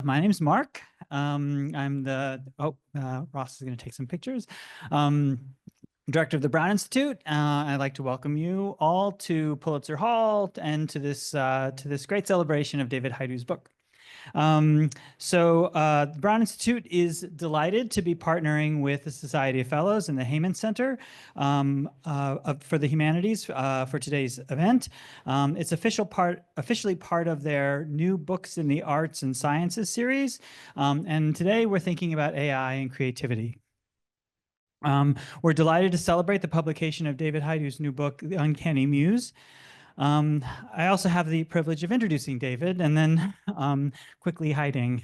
My name's Mark. I'm the, Ross is going to take some pictures. Director of the Brown Institute. I'd like to welcome you all to Pulitzer Hall and to this great celebration of David Hajdu's book. The Brown Institute is delighted to be partnering with the Society of Fellows and the Heyman Center for the Humanities for today's event. It's officially part of their new Books in the Arts and Sciences series. And today we're thinking about AI and creativity. We're delighted to celebrate the publication of David Hajdu's new book, The Uncanny Muse. I also have the privilege of introducing David and then quickly hiding.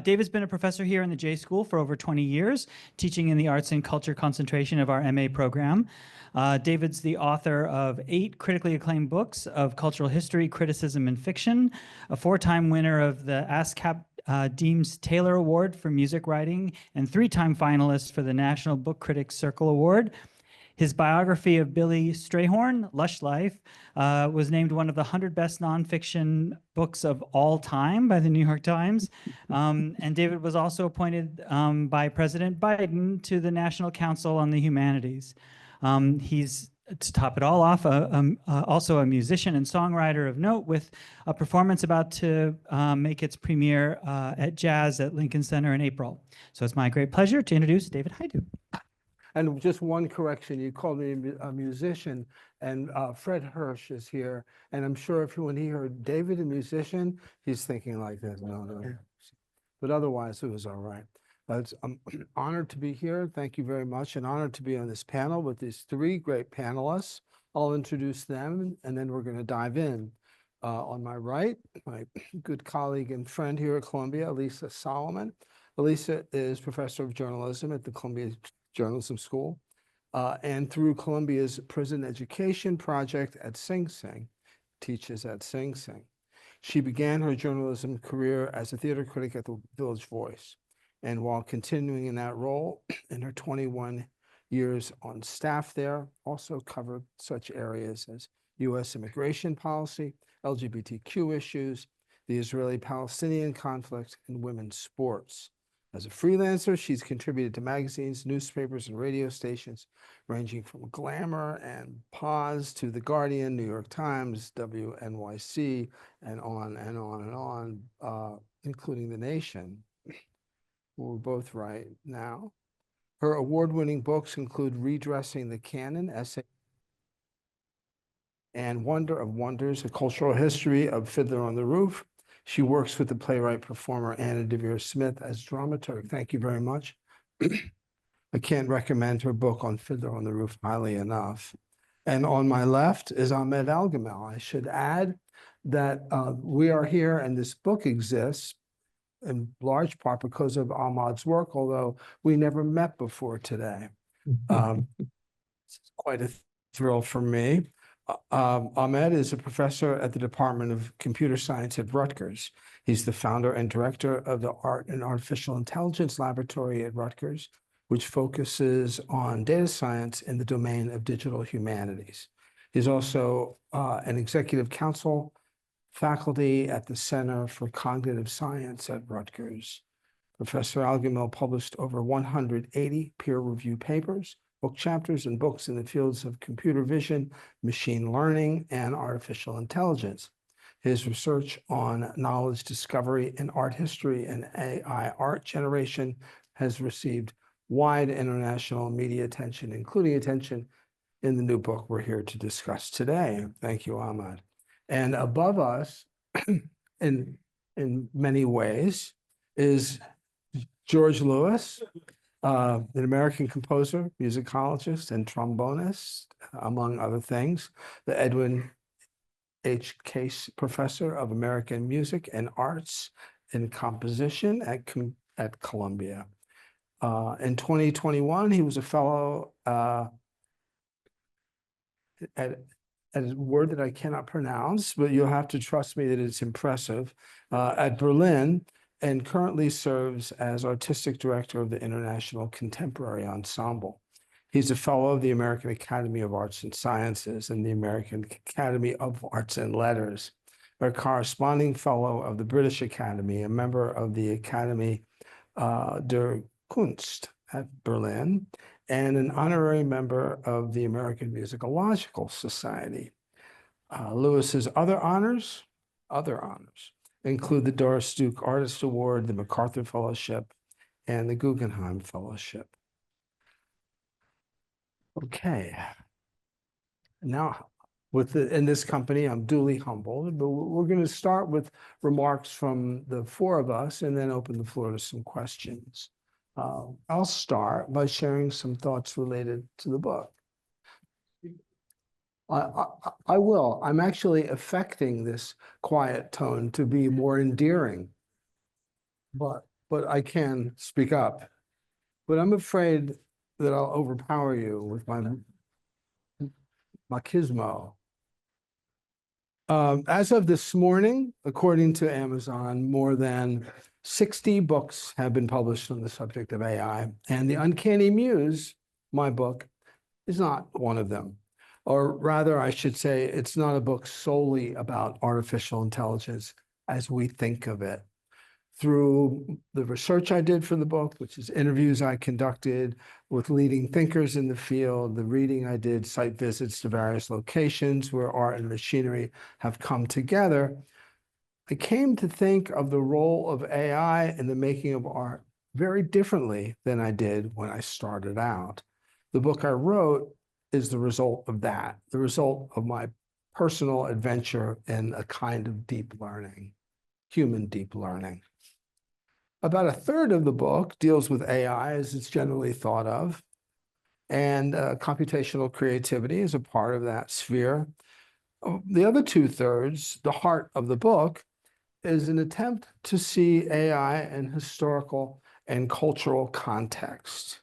David's been a professor here in the J School for over 20 years, teaching in the arts and culture concentration of our MA program. David's the author of 8 critically acclaimed books of cultural history, criticism, and fiction, a 4-time winner of the ASCAP Deems Taylor Award for music writing, and 3-time finalist for the National Book Critics Circle Award. His biography of Billy Strayhorn, Lush Life, was named one of the 100 best nonfiction books of all time by the New York Times. And David was also appointed by President Biden to the National Council on the Humanities. He's, to top it all off, also a musician and songwriter of note, with a performance about to make its premiere at Jazz at Lincoln Center in April. So it's my great pleasure to introduce David Hajdu. And just one correction, you called me a musician, and Fred Hirsch is here. And I'm sure when he heard David, a musician, he's thinking like this, no. But otherwise, it was all right. I'm honored to be here. Thank you very much. And honored to be on this panel with these 3 great panelists. I'll introduce them, and then we're going to dive in. On my right, my good colleague and friend here at Columbia, Elisa Solomon. Elisa is professor of journalism at the Columbia Journalism School, and through Columbia's Prison Education Project at Sing Sing, teaches at Sing Sing. She began her journalism career as a theater critic at the Village Voice, and while continuing in that role in her 21 years on staff there, also covered such areas as U.S. immigration policy, LGBTQ issues, the Israeli-Palestinian conflict, and women's sports. As a freelancer, she's contributed to magazines, newspapers, and radio stations, ranging from Glamour and Pause to The Guardian, New York Times, WNYC, and on and on and on, including The Nation. We're both right now. Her award-winning books include Redressing the Canon, Essay, and Wonder of Wonders, A Cultural History of Fiddler on the Roof. She works with the playwright-performer Anna Devere Smith as dramaturg. Thank you very much. I can't recommend her book on Fiddler on the Roof highly enough. And on my left is Ahmed Algamel. I should add that we are here and this book exists in large part because of Ahmad's work, although we never met before today. It's quite a thrill for me. Ahmed is a professor at the Department of Computer Science at Rutgers. He's the founder and director of the Art and Artificial Intelligence Laboratory at Rutgers, which focuses on data science in the domain of digital humanities. He's also an executive council faculty at the Center for Cognitive Science at Rutgers. Professor Algamel published over 180 peer-reviewed papers, book chapters, and books in the fields of computer vision, machine learning, and artificial intelligence. His research on knowledge discovery in art history and AI art generation has received wide international media attention, including attention in the new book we're here to discuss today. Thank you, Ahmad. And above us, in many ways, is George Lewis, an American composer, musicologist, and trombonist, among other things, the Edwin H. Case Professor of American Music and Arts and Composition at Columbia. In 2021, he was a fellow at a word that I cannot pronounce, but you'll have to trust me that it's impressive, at Berlin, and currently serves as artistic director of the International Contemporary Ensemble. He's a fellow of the American Academy of Arts and Sciences and the American Academy of Arts and Letters, a corresponding fellow of the British Academy, a member of the Academy der Kunst at Berlin, and an honorary member of the American Musicological Society. Lewis's other honors include the Doris Duke Artist Award, the MacArthur Fellowship, and the Guggenheim Fellowship. Okay. Now, in this company, I'm duly humbled, but we're going to start with remarks from the four of us and then open the floor to some questions. I'll start by sharing some thoughts related to the book. I will. I'm actually affecting this quiet tone to be more endearing, but I can speak up. But I'm afraid that I'll overpower you with my machismo. As of this morning, according to Amazon, more than 60 books have been published on the subject of AI, and the Uncanny Muse, my book, is not one of them. Or rather, I should say, it's not a book solely about artificial intelligence as we think of it. Through the research I did for the book, which is interviews I conducted with leading thinkers in the field, the reading I did, site visits to various locations where art and machinery have come together, I came to think of the role of AI in the making of art very differently than I did when I started out. The book I wrote is the result of that, the result of my personal adventure in a kind of deep learning, human deep learning. About a third of the book deals with AI as it's generally thought of, and computational creativity is a part of that sphere. The other 2/3, the heart of the book, is an attempt to see AI in historical and cultural context.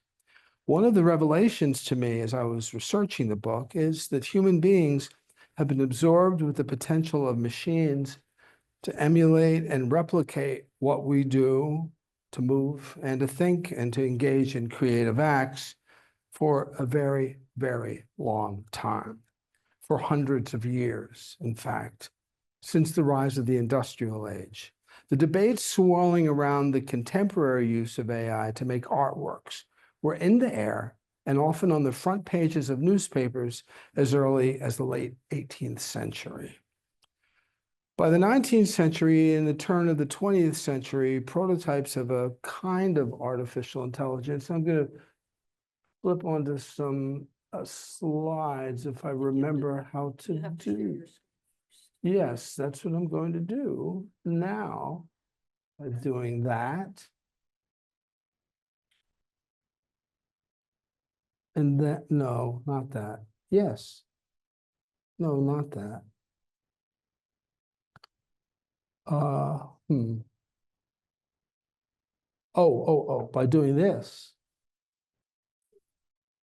One of the revelations to me as I was researching the book is that human beings have been absorbed with the potential of machines to emulate and replicate what we do, to move and to think and to engage in creative acts for a very, very long time, for hundreds of years, in fact, since the rise of the industrial age. The debates swirling around the contemporary use of AI to make artworks were in the air and often on the front pages of newspapers as early as the late 18th century. By the 19th century and the turn of the 20th century, prototypes of a kind of artificial intelligence, I'm going to flip onto some slides if I remember how to do. Yes, that's what I'm going to do now. By doing that. And that, no, not that. Yes. No, not that. Oh, by doing this.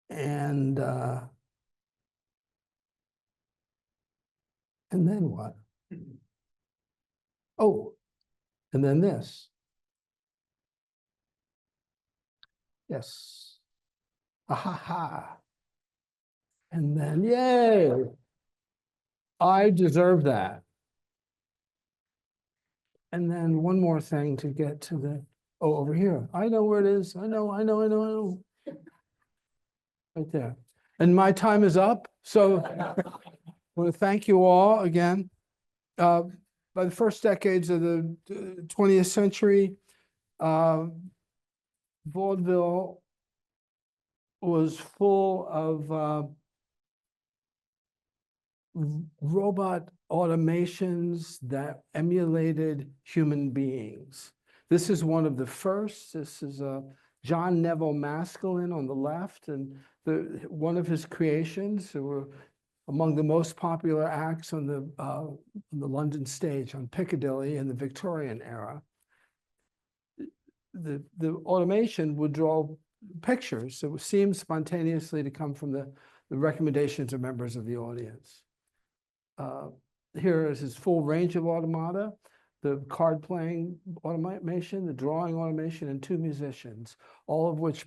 And then what? Oh, and then this. Yes. Ha. And then, yay. I deserve that. And then one more thing to get to the, oh, over here. I know where it is. I know. Right there. And my time is up. So I want to thank you all again. By the first decades of the 20th century, vaudeville was full of robot automations that emulated human beings. This is one of the first. This is John Neville Maskelyne on the left, and one of his creations who were among the most popular acts on the London stage on Piccadilly in the Victorian era. The automation would draw pictures that would seem spontaneously to come from the recommendations of members of the audience. Here is his full range of automata. the card playing automation, the drawing automation, and 2 musicians, all of which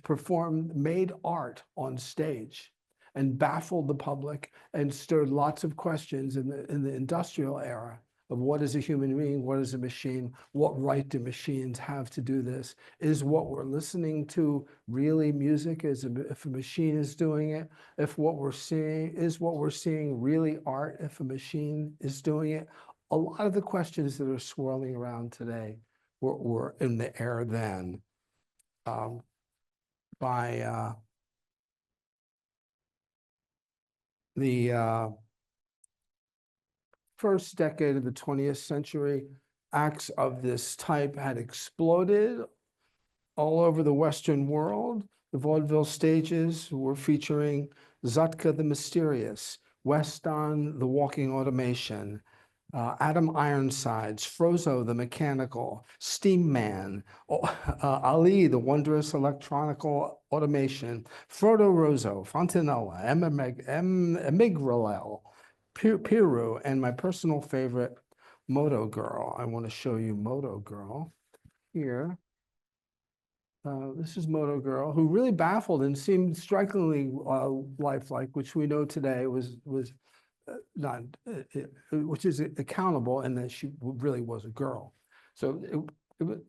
made art on stage and baffled the public and stirred lots of questions in the industrial era of what is a human being, what is a machine, what right do machines have to do this? Is what we're listening to really music? If a machine is doing it? If what we're seeing really art if a machine is doing it? A lot of the questions that are swirling around today were in the air then. By the first decade of the 20th century, acts of this type had exploded all over the Western world. The vaudeville stages were featuring Zutka the Mysterious, Weston the Walking Automation, Adam Ironsides, Frozo the Mechanical, Steam Man, Ali the Wondrous Electronical Automation, Frodo Rosso, Fontanella, Emigralel, Piru, and my personal favorite, Moto Girl. I want to show you Moto Girl here. This is Moto Girl, who really baffled and seemed strikingly lifelike, which we know today was not, which is accountable, and that she really was a girl. So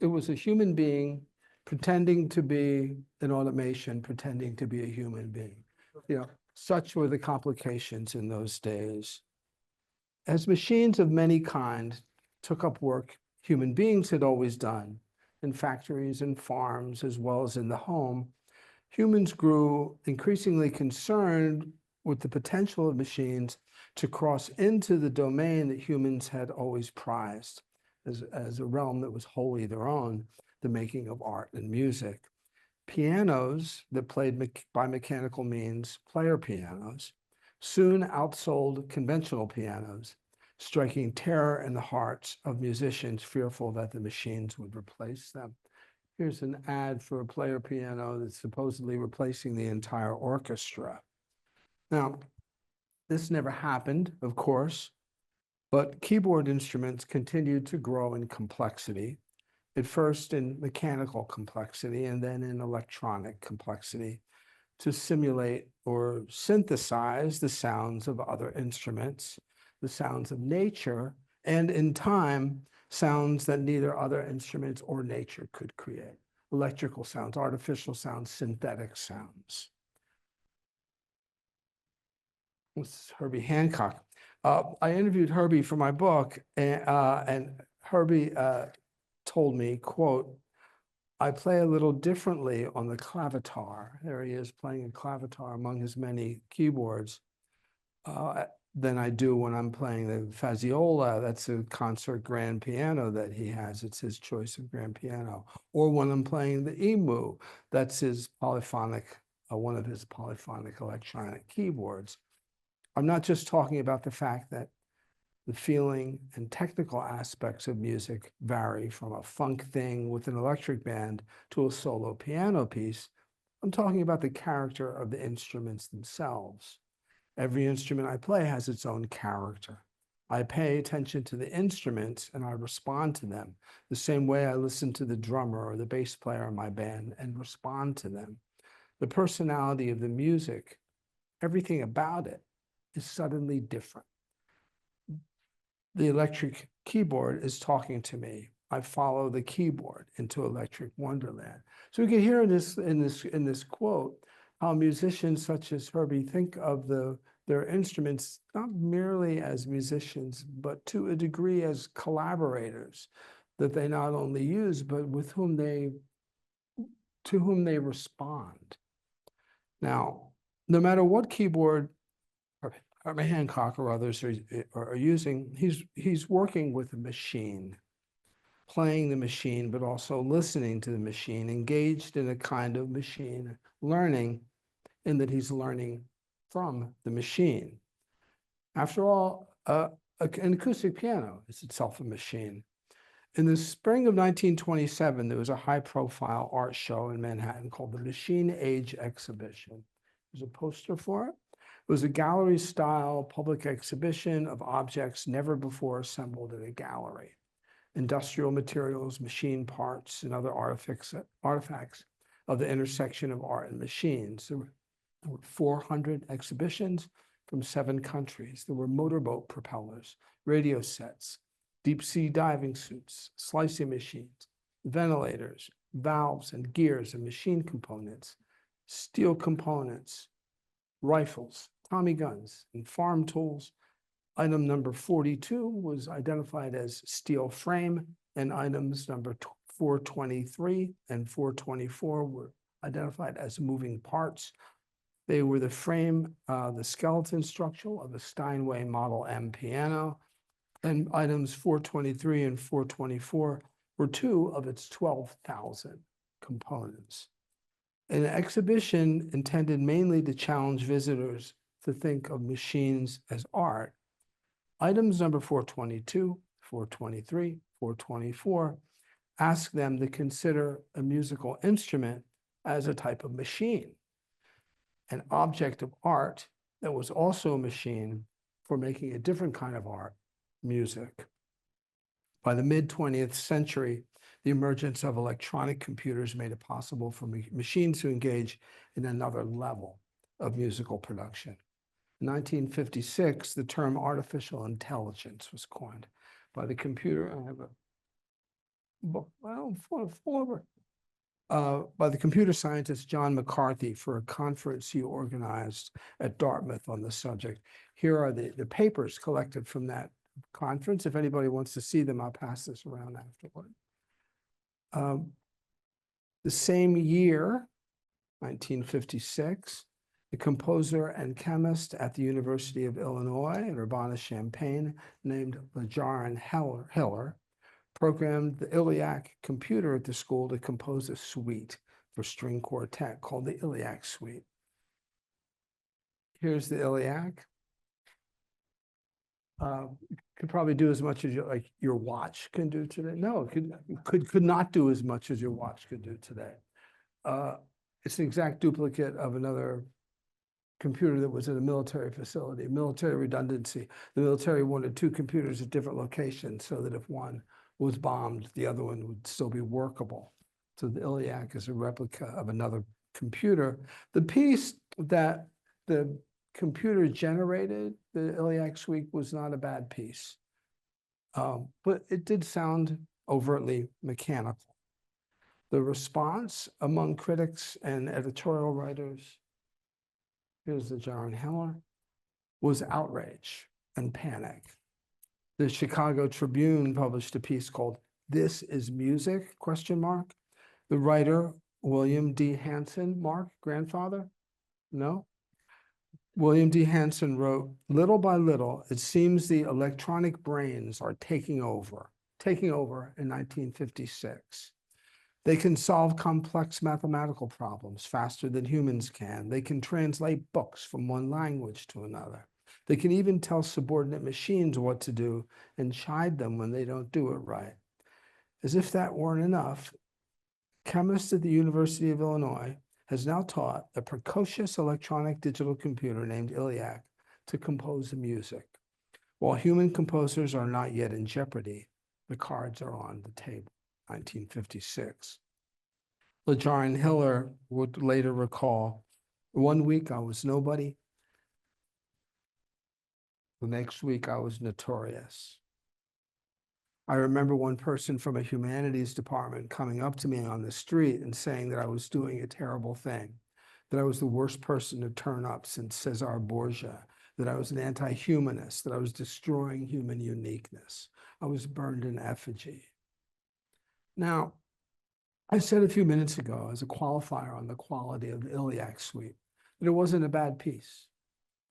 it was a human being pretending to be an automation, pretending to be a human being. You know, such were the complications in those days. As machines of many kinds took up work human beings had always done, in factories and farms, as well as in the home, humans grew increasingly concerned with the potential of machines to cross into the domain that humans had always prized as a realm that was wholly their own, the making of art and music. Pianos that played by mechanical means, player pianos, soon outsold conventional pianos, striking terror in the hearts of musicians fearful that the machines would replace them. Here's an ad for a player piano that's supposedly replacing the entire orchestra. Now, this never happened, of course, but keyboard instruments continued to grow in complexity, at first in mechanical complexity and then in electronic complexity, to simulate or synthesize the sounds of other instruments, the sounds of nature, and in time, sounds that neither other instruments or nature could create. Electrical sounds, artificial sounds, synthetic sounds. This is Herbie Hancock. I interviewed Herbie for my book, and Herbie told me, quote, "I play a little differently on the clavitar." There he is playing a clavitar among his many keyboards, than I do when I'm playing the Faziola. That's a concert grand piano that he has. It's his choice of grand piano. Or when I'm playing the EMU, that's his polyphonic, one of his polyphonic electronic keyboards. I'm not just talking about the fact that the feeling and technical aspects of music vary from a funk thing with an electric band to a solo piano piece. I'm talking about the character of the instruments themselves. Every instrument I play has its own character. I pay attention to the instruments and I respond to them the same way I listen to the drummer or the bass player in my band and respond to them. The personality of the music, everything about it, is suddenly different. The electric keyboard is talking to me. I follow the keyboard into electric wonderland. So we can hear in this quote how musicians such as Herbie think of their instruments not merely as musicians, but to a degree as collaborators that they not only use, but to whom they respond. Now, no matter what keyboard Herbie Hancock or others are using, he's working with a machine, playing the machine, but also listening to the machine, engaged in a kind of machine learning, in that he's learning from the machine. After all, an acoustic piano is itself a machine. In the spring of 1927, there was a high-profile art show in Manhattan called the Machine Age Exhibition. There's a poster for it. It was a gallery-style public exhibition of objects never before assembled in a gallery. industrial materials, machine parts, and other artifacts of the intersection of art and machines. There were 400 exhibitions from 7 countries. There were motorboat propellers, radio sets, deep sea diving suits, slicing machines, ventilators, valves and gears and machine components, steel components, rifles, Tommy guns, and farm tools. Item number 42 was identified as steel frame, and items number 423 and 424 were identified as moving parts. They were the frame, the skeleton structure of a Steinway Model M piano, and items 423 and 424 were 2 of its 12,000 components. An exhibition intended mainly to challenge visitors to think of machines as art. Items number 422, 423, 424 ask them to consider a musical instrument as a type of machine, an object of art that was also a machine for making a different kind of art, music. By the mid-20th century, the emergence of electronic computers made it possible for machines to engage in another level of musical production. In 1956, the term artificial intelligence was coined by the computer. I have a book, by the computer scientist John McCarthy for a conference he organized at Dartmouth on the subject. Here are the papers collected from that conference. If anybody wants to see them, I'll pass this around afterward. The same year, 1956, the composer and chemist at the University of Illinois at Urbana-Champaign named Lejarin Hiller programmed the Iliac computer at the school to compose a suite for string quartet called the Iliac Suite. Here's the Iliac. Could probably do as much as your watch can do today. No, it could not do as much as your watch could do today. It's an exact duplicate of another computer that was in a military facility, military redundancy. The military wanted 2 computers at different locations so that if one was bombed, the other one would still be workable. So the Iliac is a replica of another computer. The piece that the computer generated, the Iliac Suite, was not a bad piece, but it did sound overtly mechanical. The response among critics and editorial writers, here's the John Heller, was outrage and panic. The Chicago Tribune published a piece called "This is Music?" ? The writer, William D. Hanson, grandfather? No? William D. Hanson wrote, "Little by little, it seems the electronic brains are taking over in 1956. They can solve complex mathematical problems faster than humans can. They can translate books from one language to another. They can even tell subordinate machines what to do and chide them when they don't do it right." As if that weren't enough, chemist at the University of Illinois has now taught a precocious electronic digital computer named Iliac to compose the music. While human composers are not yet in jeopardy, the cards are on the table. 1956. Lejarin Hiller would later recall, "One week I was nobody. The next week I was notorious. I remember one person from a humanities department coming up to me on the street and saying that I was doing a terrible thing, that I was the worst person to turn up since Cesar Borgia, that I was an anti-humanist, that I was destroying human uniqueness. I was burned in effigy." Now, I said a few minutes ago as a qualifier on the quality of the Iliac Suite that it wasn't a bad piece,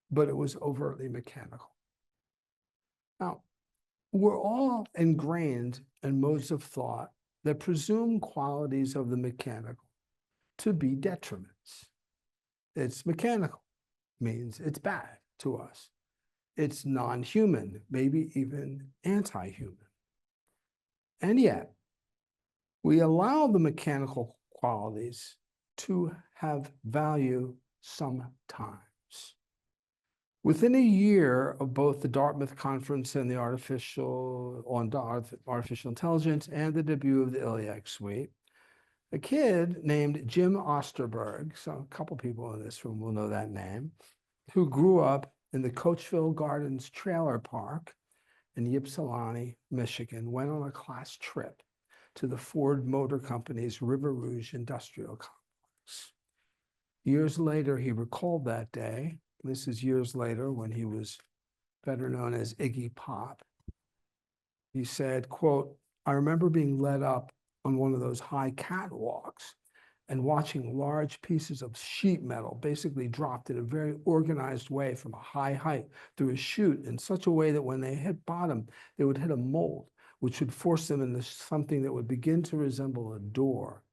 but it was overtly mechanical. Now, we're all ingrained in modes of thought that presume qualities of the mechanical to be detriments. It's mechanical, means it's bad to us. It's non-human, maybe even anti-human. And yet, we allow the mechanical qualities to have value sometimes. Within a year of both the Dartmouth Conference and the artificial intelligence and the debut of the Iliac Suite, a kid named Jim Osterberg, so a couple people in this room will know that name, who grew up in the Coachville Gardens trailer park in Ypsilanti, Michigan, went on a class trip to the Ford Motor Company's River Rouge Industrial Complex. Years later, he recalled that day. This is years later when he was better known as Iggy Pop. He said, quote, "I remember being led up on one of those high catwalks and watching large pieces of sheet metal basically dropped in a very organized way from a high height through a chute in such a way that when they hit bottom, they would hit a mold, which would force them into something that would begin to resemble a door.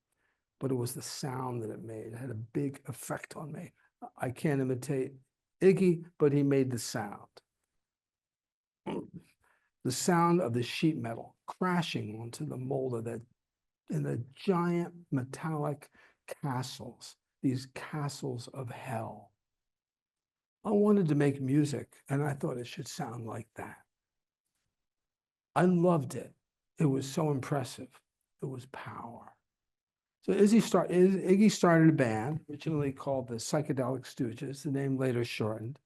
But it was the sound that it made. It had a big effect on me. I can't imitate Iggy, but he made the sound. The sound of the sheet metal crashing onto the mold of that in the giant metallic castles, these castles of hell. I wanted to make music, and I thought it should sound like that. I loved it. It was so impressive. It was power. So Iggy started a band originally called the Psychedelic Stooges, the name later shortened.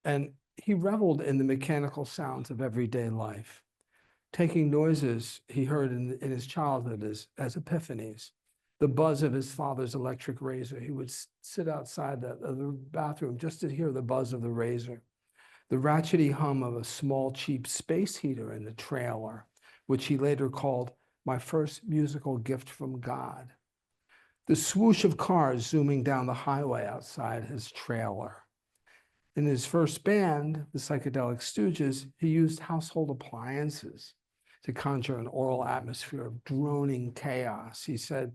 And he reveled in the mechanical sounds of everyday life, taking noises he heard in his childhood as epiphanies. The buzz of his father's electric razor. He would sit outside the bathroom just to hear the buzz of the razor. The ratchety hum of a small, cheap space heater in the trailer, which he later called my first musical gift from God. The swoosh of cars zooming down the highway outside his trailer. In his first band, the Psychedelic Stooges, he used household appliances to conjure an aural atmosphere of droning chaos. He said,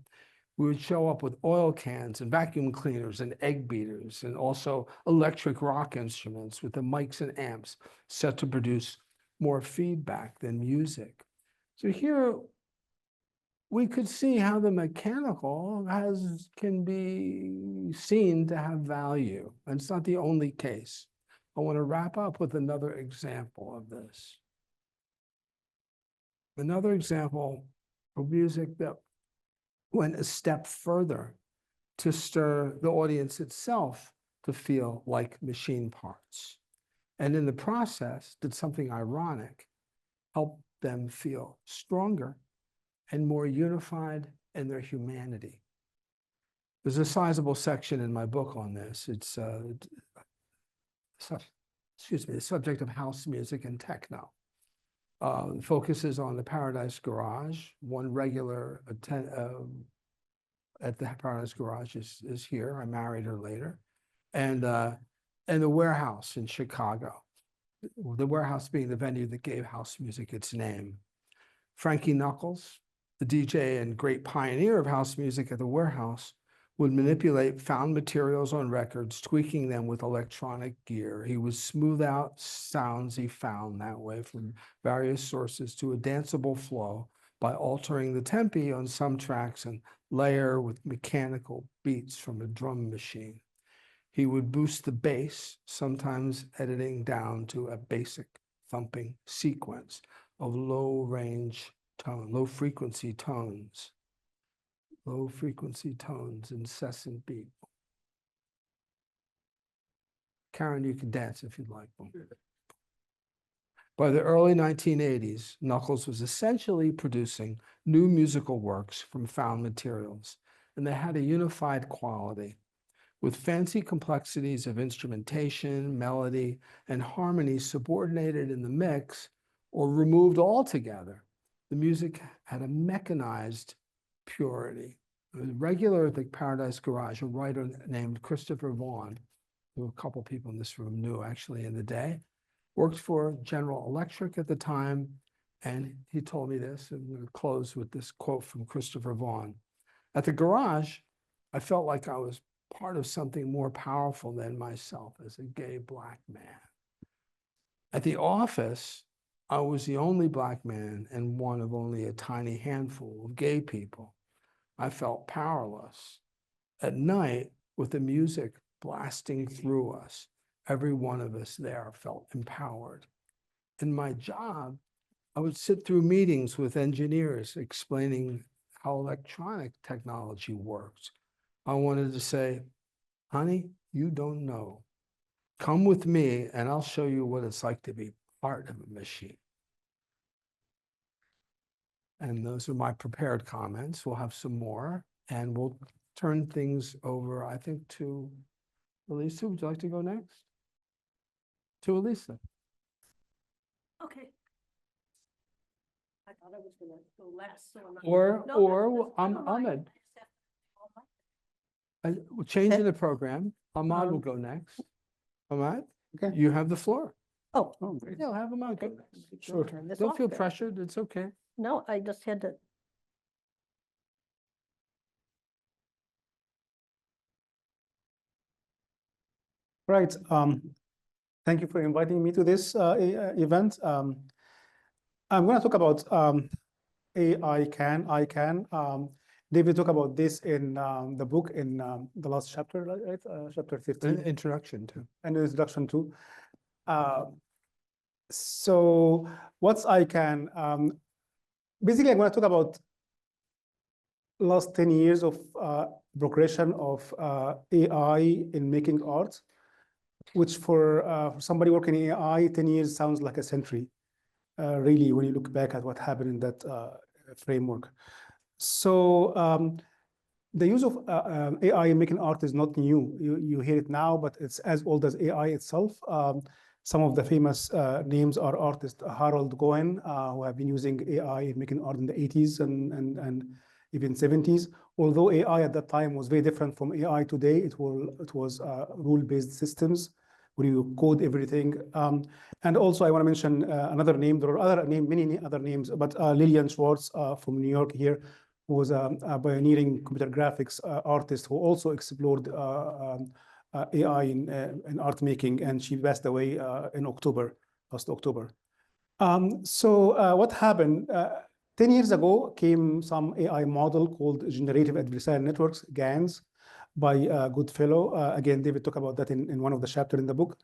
we would show up with oil cans and vacuum cleaners and egg beaters and also electric rock instruments with the mics and amps set to produce more feedback than music. So here we could see how the mechanical can be seen to have value. And it's not the only case. I want to wrap up with another example of this. Another example of music that went a step further to stir the audience itself to feel like machine parts. And in the process, did something ironic, help them feel stronger and more unified in their humanity. There's a sizable section in my book on this. It's, the subject of house music and techno. Focuses on the Paradise Garage. One regular at the Paradise Garage is here. I married her later. And the Warehouse in Chicago. The Warehouse being the venue that gave house music its name. Frankie Knuckles, the DJ and great pioneer of house music at the Warehouse, would manipulate found materials on records, tweaking them with electronic gear. He would smooth out sounds he found that way from various sources to a danceable flow by altering the tempi on some tracks and layer with mechanical beats from a drum machine. He would boost the bass, sometimes editing down to a basic thumping sequence of low frequency tones, incessant beat. Karen, you can dance if you'd like. By the early 1980s, Knuckles was essentially producing new musical works from found materials, and they had a unified quality. With fancy complexities of instrumentation, melody, and harmony subordinated in the mix or removed altogether, the music had a mechanized purity. A regular at the Paradise Garage, a writer named Christopher Vaughan, who a couple people in this room knew actually in the day, worked for General Electric at the time, and he told me this, and I'm going to close with this quote from Christopher Vaughan. At the Garage, I felt like I was part of something more powerful than myself as a gay Black man. At the office, I was the only Black man and one of only a tiny handful of gay people. I felt powerless. At night, with the music blasting through us, Every one of us there felt empowered. In my job, I would sit through meetings with engineers explaining how electronic technology works. I wanted to say, honey, you don't know. Come with me and I'll show you what it's like to be part of a machine. And those are my prepared comments. We'll have some more and we'll turn things over, I think, to Elisa. Would you like to go next? To Elisa. Okay. I thought I was gonna go last, so I'm not. Or, No, or that's fine. Ahmed. All We're changing Okay. the program. Ahmad will go next. Ahmad, Okay. you have the floor. Oh, Oh, great. Yeah, have Ahmad go Okay. next. Sure. Turn this Don't off feel then. pressured. It's okay. no, I just had to. Right. Thank you for inviting me to this event. I'm going to talk about AI can, I can. David talked about this in the book in the last chapter, right? Chapter 15. Introduction to. And the introduction to. So what's I can? Basically, I'm going to talk about last 10 years of progression of AI in making art, which for somebody working in AI, 10 years sounds like a century, really, when you look back at what happened in that framework. So the use of AI in making art is not new. You hear it now, but it's as old as AI itself. Some of the famous names are artists Harold Cohen, who have been using AI in making art in the 80s and even 70s. Although AI at that time was very different from AI today, it was rule-based systems where you code everything. And also I want to mention another name. There are many other names, but Lillian Schwartz from New York here, who was a pioneering computer graphics artist who also explored AI in art making, and she passed away in last October. So what happened? 10 years ago came some AI model called Generative Adversarial Networks, GANs, by Goodfellow. Again, David talked about that in one of the chapters in the book.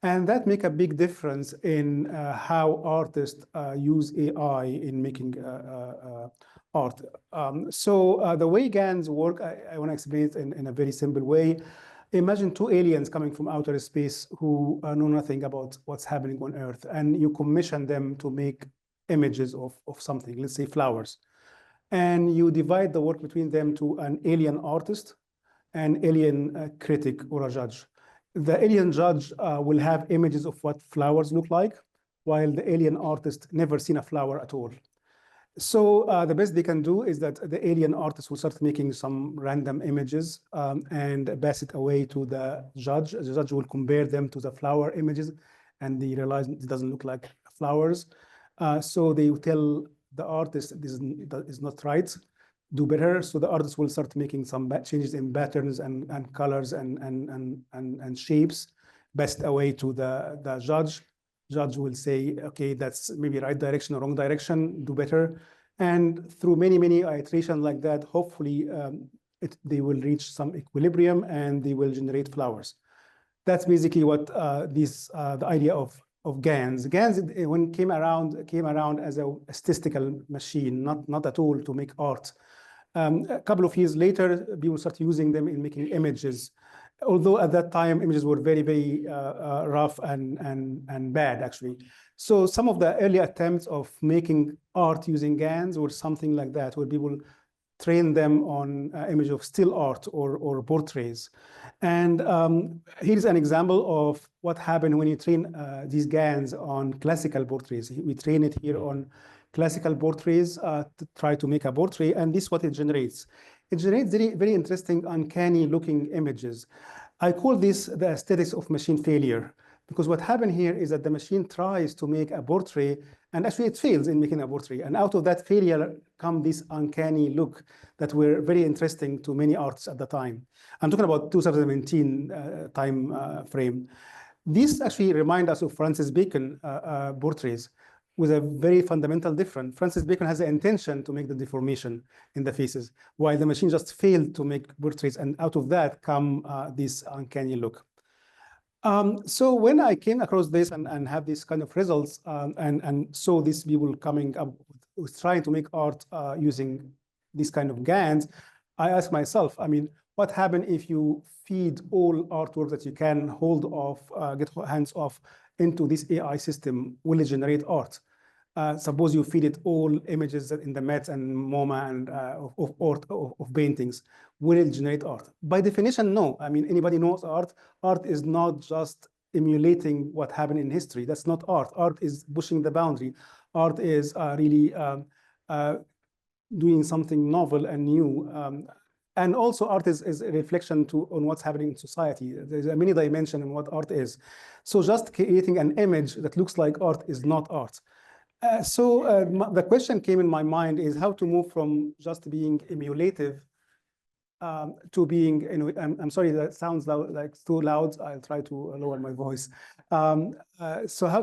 And that make a big difference in how artists use AI in making art. So the way GANs work, I want to explain it in a very simple way. Imagine two aliens coming from outer space who know nothing about what's happening on Earth, and you commission them to make images of something, let's say flowers. And you divide the work between them to an alien artist, an alien critic, or a judge. The alien judge will have images of what flowers look like, while the alien artist never seen a flower at all. So the best they can do is that the alien artist will start making some random images and pass it away to the judge. The judge will compare them to the flower images, and they realize it doesn't look like flowers. So they tell the artist this is not right, do better. So the artist will start making some changes in patterns and colors and shapes, passed away to the judge. Judge will say, okay, that's maybe right direction or wrong direction, do better. And through many iterations like that, hopefully they will reach some equilibrium and they will generate flowers. That's basically what the idea of GANs. GANs, when came around as a statistical machine, not a tool to make art. A couple of years later, people started using them in making images. Although at that time, images were very rough and bad, actually. So some of the early attempts of making art using GANs were something like that, where people train them on image of still art or portraits. And here's an example of what happened when you train these GANs on classical portraits. We train it here on classical portraits to try to make a portrait, and this is what it generates. It generates very interesting, uncanny looking images. I call this the aesthetics of machine failure, because what happened here is that the machine tries to make a portrait, and actually it fails in making a portrait. And out of that failure come this uncanny look that were very interesting to many artists at the time. I'm talking about 2017 time frame. This actually reminds us of Francis Bacon portraits, with a very fundamental difference. Francis Bacon has the intention to make the deformation in the faces, while the machine just failed to make portraits, and out of that come this uncanny look. So when I came across this and have these kind of results and saw these people coming up with trying to make art using these kind of GANs, I asked myself, I mean, what happens if you feed all artwork that you can hold off, get hands off into this AI system? Will it generate art? Suppose you feed it all images in the Met and MoMA and of paintings. Will it generate art? By definition, no. I mean, anybody knows art. Art is not just emulating what happened in history. That's not art. Art is pushing the boundary. Art is really doing something novel and new. And also art is a reflection on what's happening in society. There's a many dimension in what art is. So just creating an image that looks like art is not art. The question came in my mind is how to move from just being emulative to being, I'm sorry, that sounds like too loud. I'll try to lower my voice. So how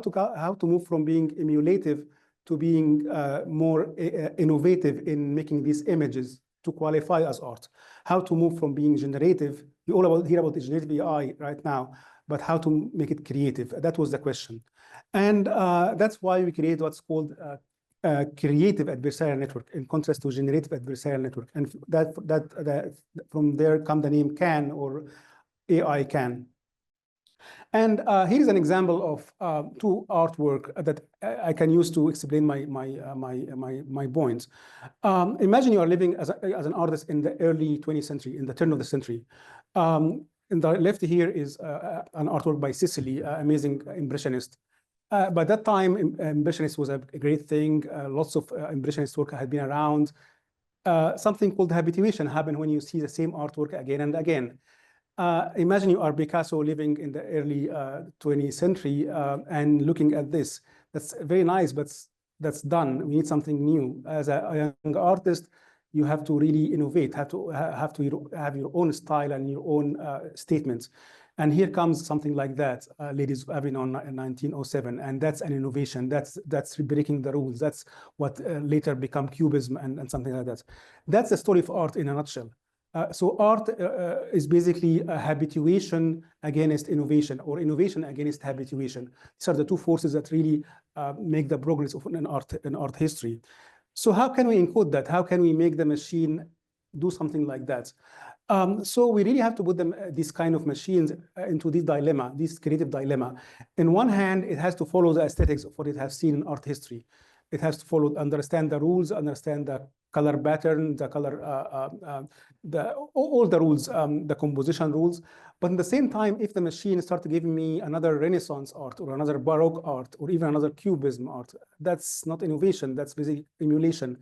to move from being emulative to being more innovative in making these images to qualify as art. How to move from being generative. You all hear about the generative AI right now, but how to make it creative? That was the question. And that's why we create what's called creative adversarial network in contrast to generative adversarial network. And that from there come the name CAN or AI CAN. And here's an example of two artwork that I can use to explain my points. Imagine you are living as an artist in the early 20th century, in the turn of the century. In the left here is an artwork by Sicily, amazing impressionist. By that time, impressionist was a great thing. Lots of impressionist work had been around. Something called habituation happened when you see the same artwork again and again. Imagine you are Picasso living in the early 20th century and looking at this. That's very nice, but that's done. We need something new. As a young artist, you have to really innovate, have to have your own style and your own statements. And here comes something like that, Ladies of Avignon in 1907, and that's an innovation. That's breaking the rules. That's what later become Cubism and something like that. That's the story of art in a nutshell. So art is basically a habituation against innovation, or innovation against habituation. These are the two forces that really make the progress of an art history. So how can we encode that? How can we make the machine do something like that? So we really have to put these kind of machines into this dilemma, this creative dilemma. In one hand, it has to follow the aesthetics of what it has seen in art history. It has to understand the rules, understand the color pattern, the color, all the rules, the composition rules. But at the same time, if the machine starts giving me another Renaissance art or another Baroque art or even another Cubism art, that's not innovation, that's basically emulation.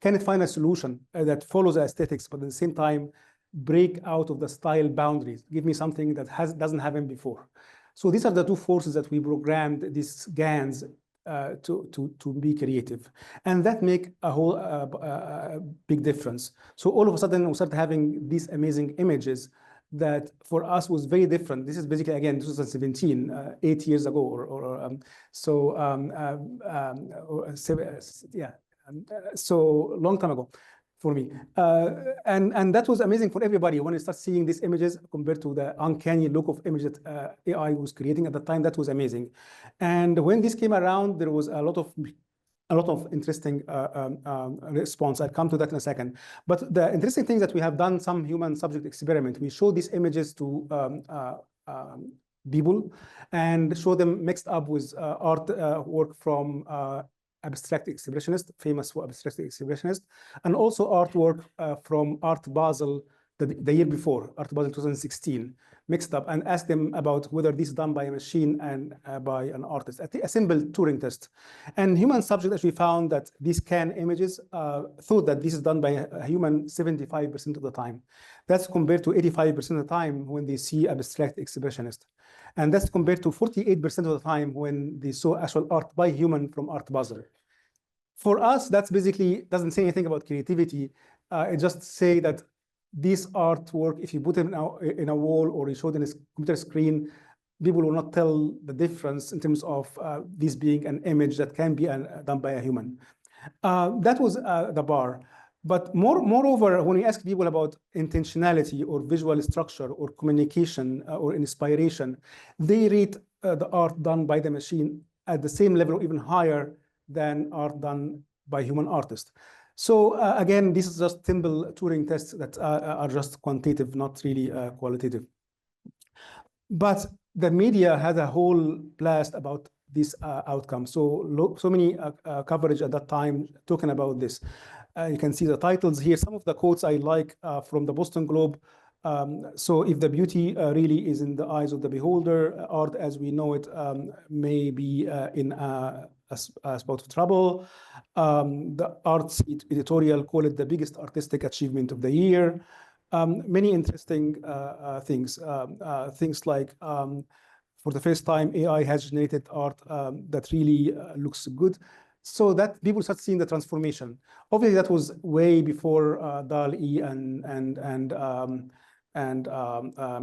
Can it find a solution that follows the aesthetics, but at the same time, break out of the style boundaries, give me something that doesn't happen before? So these are the two forces that we programmed these GANs to be creative, and that make a whole big difference. So all of a sudden we start having these amazing images that for us was very different. This is basically, again, 2017, 8 years ago, so long time ago for me. And that was amazing for everybody when you start seeing these images compared to the uncanny look of image that AI was creating at the time. That was amazing. And when this came around, there was a lot of interesting response. I'll come to that in a second. But the interesting thing is that we have done some human subject experiment. We showed these images to people and show them mixed up with art work from abstract expressionist, famous for abstract expressionist, and also artwork from Art Basel the year before, Art Basel 2016, mixed up, and asked them about whether this is done by a machine and by an artist. A simple Turing test. And human subject actually found that these CAN images thought that this is done by a human 75% of the time. That's compared to 85% of the time when they see abstract expressionist. And that's compared to 48% of the time when they saw actual art by human from Art Basel. For us, that's basically doesn't say anything about creativity. It just say that this artwork, if you put it in a wall or you show it in a computer screen, people will not tell the difference in terms of this being an image that can be done by a human. That was the bar. But moreover, when we ask people about intentionality or visual structure or communication or inspiration, they rate the art done by the machine at the same level or even higher than art done by human artists. So again, this is just simple Turing tests that are just quantitative, not really qualitative. But the media had a whole blast about this outcome. So many coverage at that time talking about this. You can see the titles here. Some of the quotes I like from the Boston Globe. So if the beauty really is in the eyes of the beholder, art as we know it may be in a spot of trouble. The arts editorial call it the biggest artistic achievement of the year. Many interesting things. Things like for the first time, AI has generated art that really looks good. So that people start seeing the transformation. Obviously, that was way before DALL-E and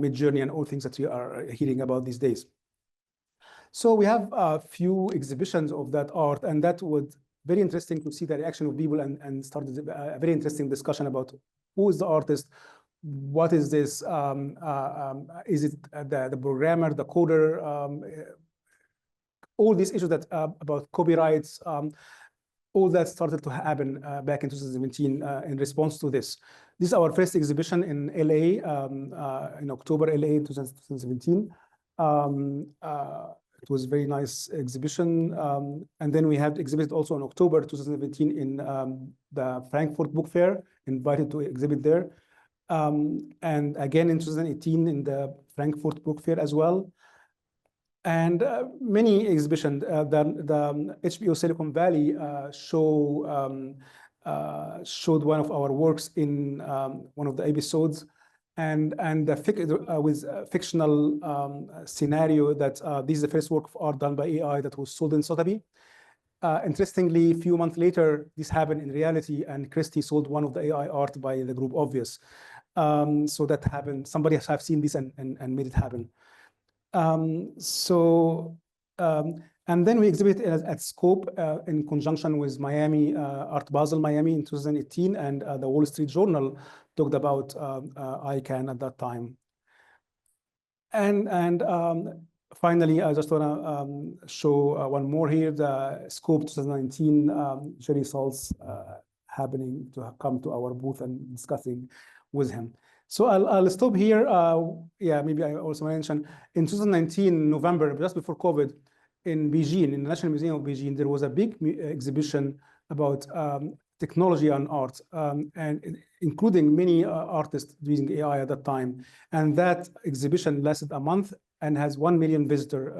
Midjourney and all things that we are hearing about these days. So we have a few exhibitions of that art, and that was very interesting to see the reaction of people and started a very interesting discussion about who is the artist, what is this, is it the programmer, the coder, all these issues that about copyrights, all that started to happen back in 2017 in response to this. This is our first exhibition in LA, in October, LA in 2017. It was a very nice exhibition. And then we have exhibited also in October 2017 in the Frankfurt Book Fair, invited to exhibit there. And again in 2018 in the Frankfurt Book Fair as well. And many exhibitions. The HBO Silicon Valley showed one of our works in one of the episodes, and with a fictional scenario that this is the first work of art done by AI that was sold in Sotheby. Interestingly, a few months later, this happened in reality, and Christie sold one of the AI art by the group Obvious. So that happened. Somebody has seen this and made it happen. And then we exhibited at Scope in conjunction with Miami, Art Basel Miami in 2018, and the Wall Street Journal talked about ICANN at that time. And finally, I just want to show one more here, the Scope 2019, Jerry Saltz happening to come to our booth and discussing with him. So I'll stop here. Yeah, maybe I also mentioned in 2019, November, just before COVID, in Beijing, in the National Museum of Beijing, there was a big exhibition about technology and art, and including many artists using AI at that time. And that exhibition lasted a month and has 1 million visitors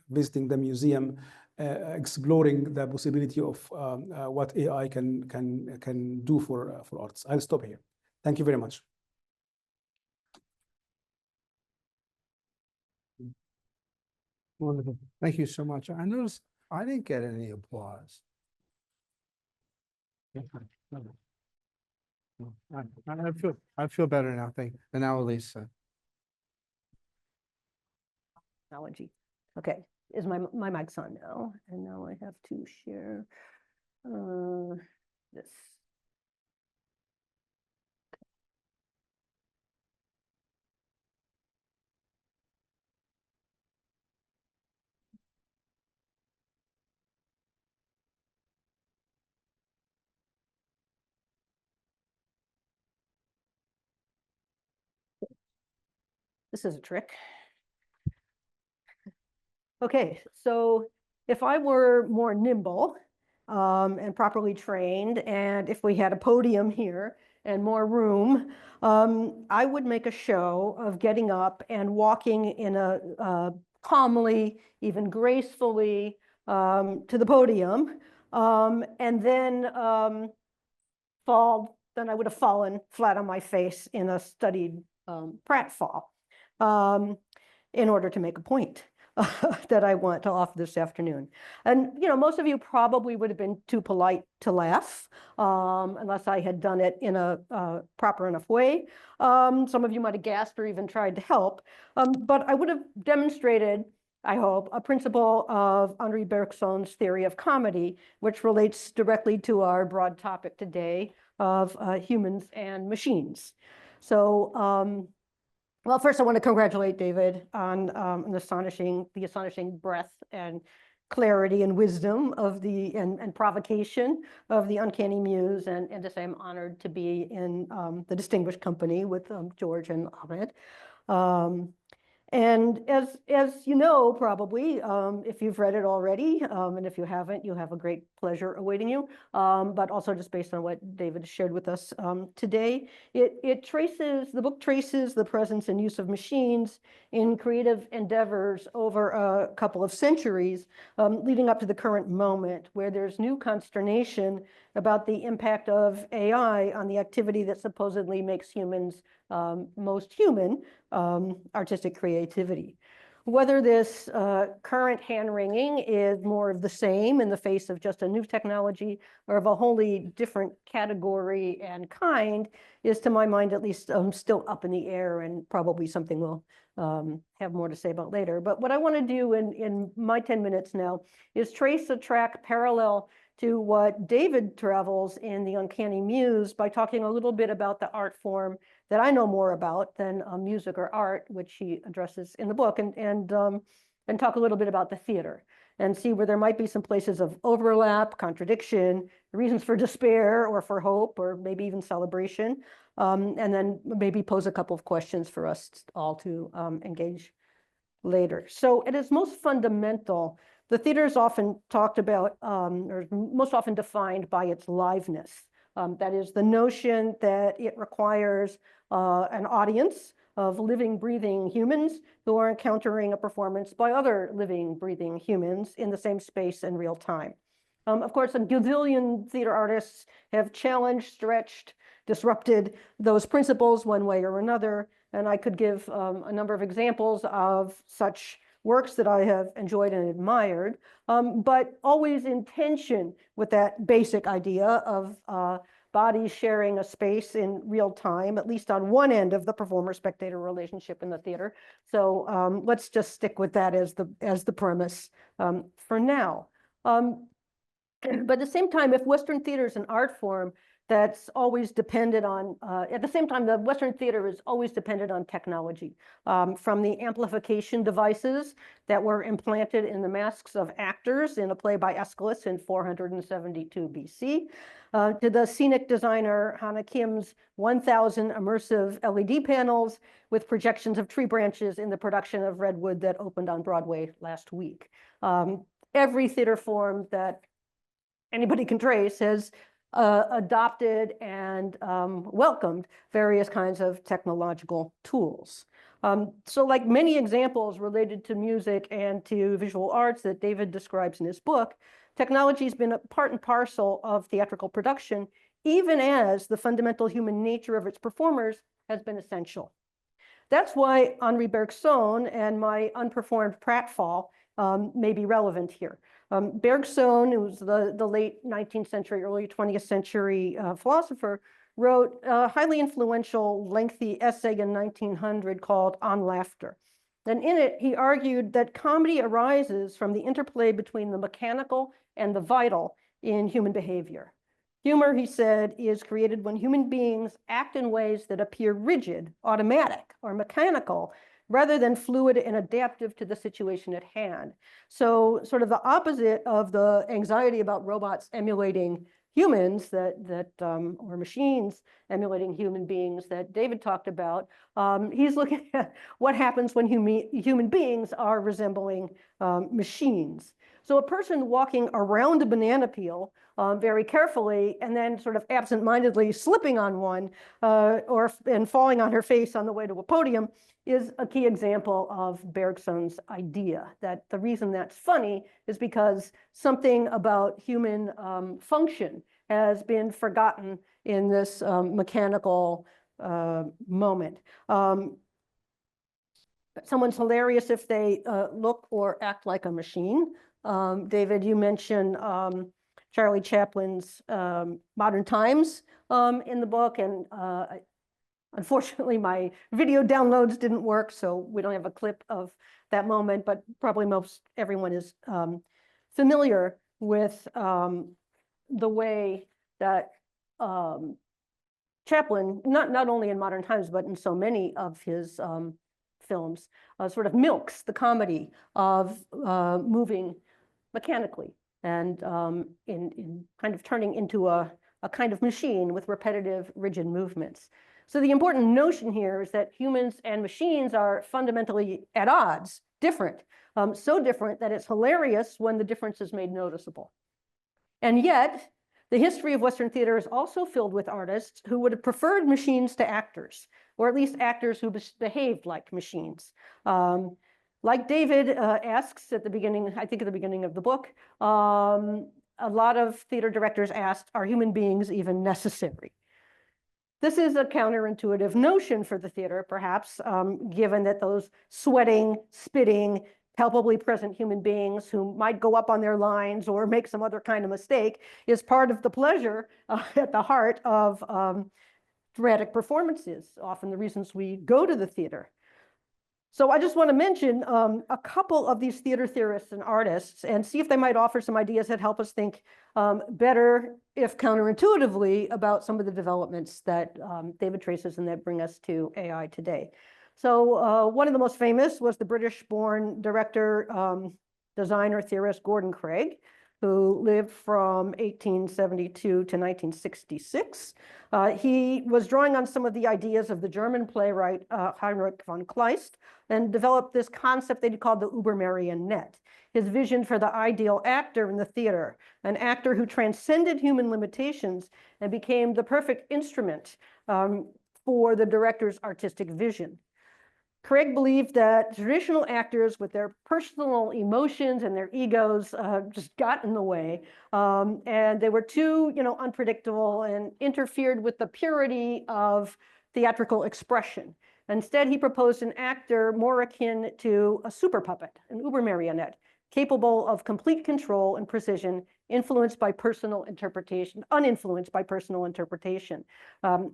visiting the museum, exploring the possibility of what AI can do for arts. I'll stop here. Thank you very much. Wonderful. Thank you so much. I noticed I didn't get any applause. I feel better now. Thank you. And now Elisa. Technology. Okay, is my mic's on now, and now I have to share this. This is a trick. Okay, so if I were more nimble and properly trained, and if we had a podium here and more room, I would make a show of getting up and walking in a calmly, even gracefully to the podium, and then then I would have fallen flat on my face in a studied pratfall in order to make a point that I want to offer this afternoon. And, you know, most of you probably would have been too polite to laugh unless I had done it in a proper enough way. Some of you might have gasped or even tried to help, but I would have demonstrated, I hope, a principle of Henri Bergson's theory of comedy, which relates directly to our broad topic today, of humans and machines. So, well, first I want to congratulate David on the astonishing breadth and clarity and wisdom of and provocation of the Uncanny Muse, and to say I'm honored to be in the distinguished company with George and Ahmed. And as you know, probably, if you've read it already, and if you haven't, you have a great pleasure awaiting you. But also just based on what David shared with us today, the book traces the presence and use of machines in creative endeavors over a couple of centuries, leading up to the current moment, where there's new consternation about the impact of AI on the activity that supposedly makes humans most human, artistic creativity. Whether this current hand-wringing is more of the same in the face of just a new technology or of a wholly different category and kind is, to my mind at least, still up in the air, and probably something we'll have more to say about later. But what I want to do in my 10 minutes now is trace a track parallel to what David travels in the Uncanny Muse by talking a little bit about the art form that I know more about than music or art, which he addresses in the book, and talk a little bit about the theater and see where there might be some places of overlap, contradiction, reasons for despair or for hope, or maybe even celebration, and then maybe pose a couple of questions for us all to engage later. So at its most fundamental, the theater is often talked about, or most often defined by its liveness. That is the notion that it requires an audience of living, breathing humans who are encountering a performance by other living, breathing humans in the same space and real time. Of course, a gazillion theater artists have challenged, stretched, disrupted those principles one way or another, and I could give a number of examples of such works that I have enjoyed and admired, but always in tension with that basic idea of bodies sharing a space in real time, at least on one end of the performer-spectator relationship in the theater. So let's just stick with that as the premise for now. But at the same time, if Western theater is an art form that's always dependent on, at the same time, the Western theater is always dependent on technology, from the amplification devices that were implanted in the masks of actors in a play by Aeschylus in 472 BC, to the scenic designer Hannah Kim's 1,000 immersive LED panels with projections of tree branches in the production of Redwood that opened on Broadway last week. Every theater form that anybody can trace has adopted and welcomed various kinds of technological tools. So like many examples related to music and to visual arts that David describes in his book, technology has been a part and parcel of theatrical production, even as the fundamental human nature of its performers has been essential. That's why Henri Bergson and my unperformed pratfall may be relevant here. Bergson, who was the late 19th century, early 20th century philosopher, wrote a highly influential, lengthy essay in 1900 called On Laughter. And in it, he argued that comedy arises from the interplay between the mechanical and the vital in human behavior. Humor, he said, is created when human beings act in ways that appear rigid, automatic, or mechanical, rather than fluid and adaptive to the situation at hand. So sort of the opposite of the anxiety about robots emulating humans or machines emulating human beings that David talked about, he's looking at what happens when human beings are resembling machines. So a person walking around a banana peel very carefully and then sort of absent-mindedly slipping on one and falling on her face on the way to a podium is a key example of Bergson's idea that the reason that's funny is because something about human function has been forgotten in this mechanical moment. Someone's hilarious if they look or act like a machine. David, you mentioned Charlie Chaplin's Modern Times in the book, and unfortunately, my video downloads didn't work, so we don't have a clip of that moment, but probably most everyone is familiar with the way that Chaplin, not only in modern times, but in so many of his films, sort of milks the comedy of moving mechanically and in kind of turning into a kind of machine with repetitive, rigid movements. So the important notion here is that humans and machines are fundamentally at odds, different, so different that it's hilarious when the difference is made noticeable. And yet, the history of Western theater is also filled with artists who would have preferred machines to actors, or at least actors who behaved like machines. Like David asks at the beginning, I think at the beginning of the book, a lot of theater directors asked, are human beings even necessary? This is a counterintuitive notion for the theater, perhaps, given that those sweating, spitting, palpably present human beings who might go up on their lines or make some other kind of mistake is part of the pleasure at the heart of dramatic performances, often the reasons we go to the theater. So I just want to mention a couple of these theater theorists and artists and see if they might offer some ideas that help us think better, if counterintuitively, about some of the developments that David traces and that bring us to AI today. So one of the most famous was the British-born director, designer, theorist Gordon Craig, who lived from 1872 to 1966. He was drawing on some of the ideas of the German playwright Heinrich von Kleist and developed this concept that he called the Übermarionette, his vision for the ideal actor in the theater, an actor who transcended human limitations and became the perfect instrument for the director's artistic vision. Craig believed that traditional actors with their personal emotions and their egos just got in the way, and they were too, unpredictable and interfered with the purity of theatrical expression. Instead, he proposed an actor more akin to a super puppet, an Übermarionette, capable of complete control and precision, influenced by personal interpretation, uninfluenced by personal interpretation.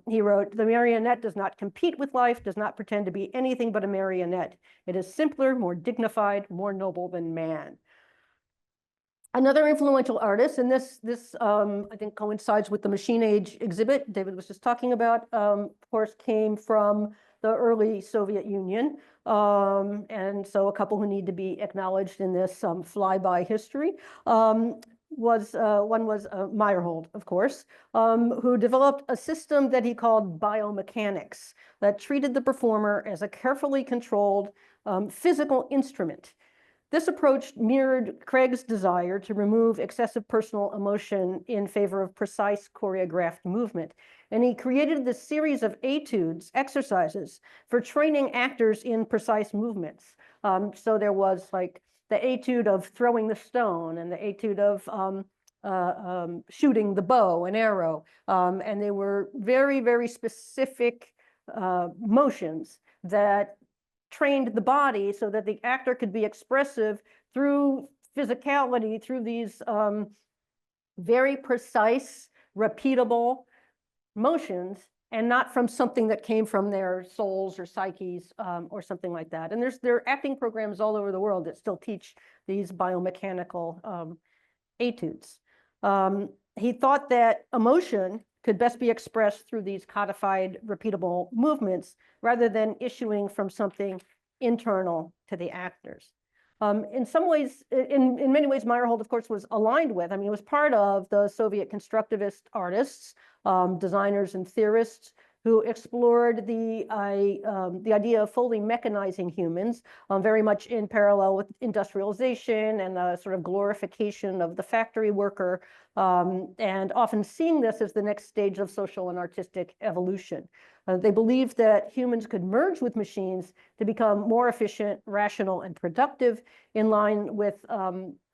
He wrote, "The marionette does not compete with life, does not pretend to be anything but a marionette. It is simpler, more dignified, more noble than man." Another influential artist, and this I think coincides with the Machine Age exhibit David was just talking about, of course, came from the early Soviet Union. And so a couple who need to be acknowledged in this flyby history. One was Meyerhold, of course, who developed a system that he called biomechanics that treated the performer as a carefully controlled physical instrument. This approach mirrored Craig's desire to remove excessive personal emotion in favor of precise choreographed movement. And he created this series of etudes, exercises, for training actors in precise movements. So there was like the etude of throwing the stone and the etude of shooting the bow and arrow. And they were very, very specific motions that trained the body so that the actor could be expressive through physicality, through these very precise, repeatable motions, and not from something that came from their souls or psyches or something like that. And there are acting programs all over the world that still teach these biomechanical etudes. He thought that emotion could best be expressed through these codified, repeatable movements rather than issuing from something internal to the actors. In some ways, in many ways, Meyerhold, of course, was aligned with, he was part of the Soviet constructivist artists, designers and theorists who explored the idea of fully mechanizing humans, very much in parallel with industrialization and the sort of glorification of the factory worker, and often seeing this as the next stage of social and artistic evolution. They believed that humans could merge with machines to become more efficient, rational, and productive in line with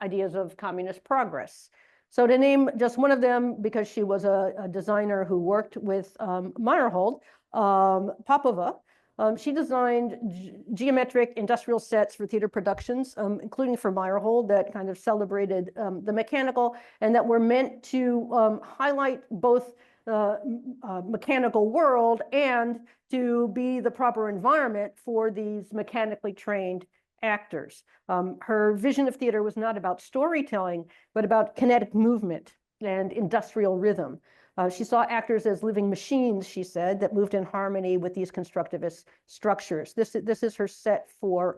ideas of communist progress. So to name just one of them, because she was a designer who worked with Meyerhold, Popova, she designed geometric industrial sets for theater productions, including for Meyerhold, that kind of celebrated the mechanical and that were meant to highlight both mechanical world and to be the proper environment for these mechanically trained actors. Her vision of theater was not about storytelling, but about kinetic movement and industrial rhythm. She saw actors as living machines, she said, that moved in harmony with these constructivist structures. This is her set for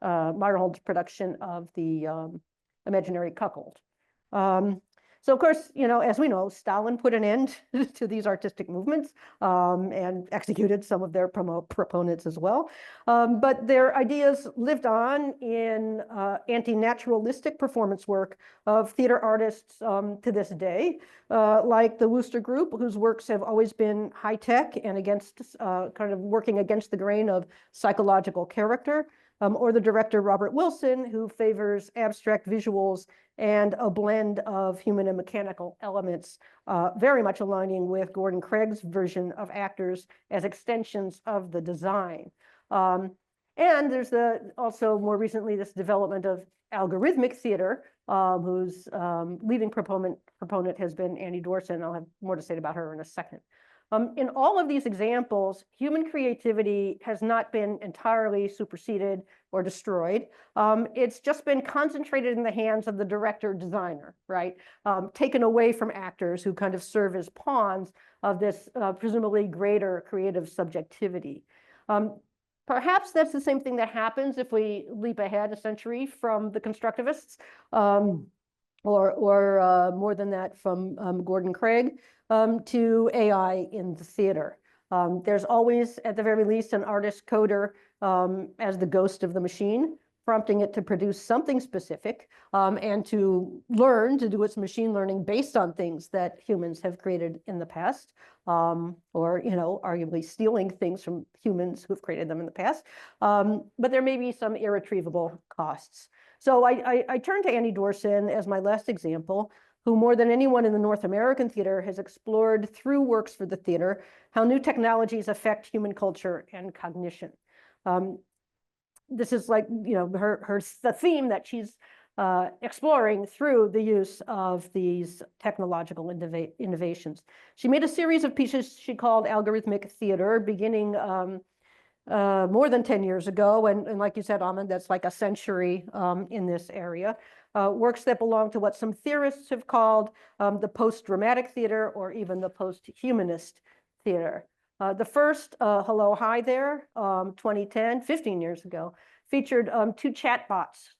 Meyerhold's production of the Imaginary Cuckold. So of course, as we know, Stalin put an end to these artistic movements and executed some of their proponents as well. But their ideas lived on in anti-naturalistic performance work of theater artists to this day, like the Wooster Group, whose works have always been high-tech and against kind of working against the grain of psychological character, or the director Robert Wilson, who favors abstract visuals and a blend of human and mechanical elements, very much aligning with Gordon Craig's version of actors as extensions of the design. And there's also more recently this development of algorithmic theater, whose leading proponent has been Annie Dorsen. I'll have more to say about her in a second. In all of these examples, human creativity has not been entirely superseded or destroyed. It's just been concentrated in the hands of the director-designer, right? Taken away from actors who kind of serve as pawns of this presumably greater creative subjectivity. Perhaps that's the same thing that happens if we leap ahead a century from the constructivists, or more than that from Gordon Craig, to AI in the theater. There's always, at the very least, an artist coder as the ghost of the machine, prompting it to produce something specific and to learn to do its machine learning based on things that humans have created in the past, or arguably stealing things from humans who've created them in the past. But there may be some irretrievable costs. So I turn to Annie Dorsen as my last example, who more than anyone in the North American theater has explored through works for the theater how new technologies affect human culture and cognition. This is like, the theme that she's exploring through the use of these technological innovations. She made a series of pieces she called algorithmic theater, beginning more than 10 years ago. And like you said, Ahmed, that's like a century in this area. Works that belong to what some theorists have called the post-dramatic theater, or even the post-humanist theater. The first, Hello, Hi There, 2010, 15 years ago, featured two chatbots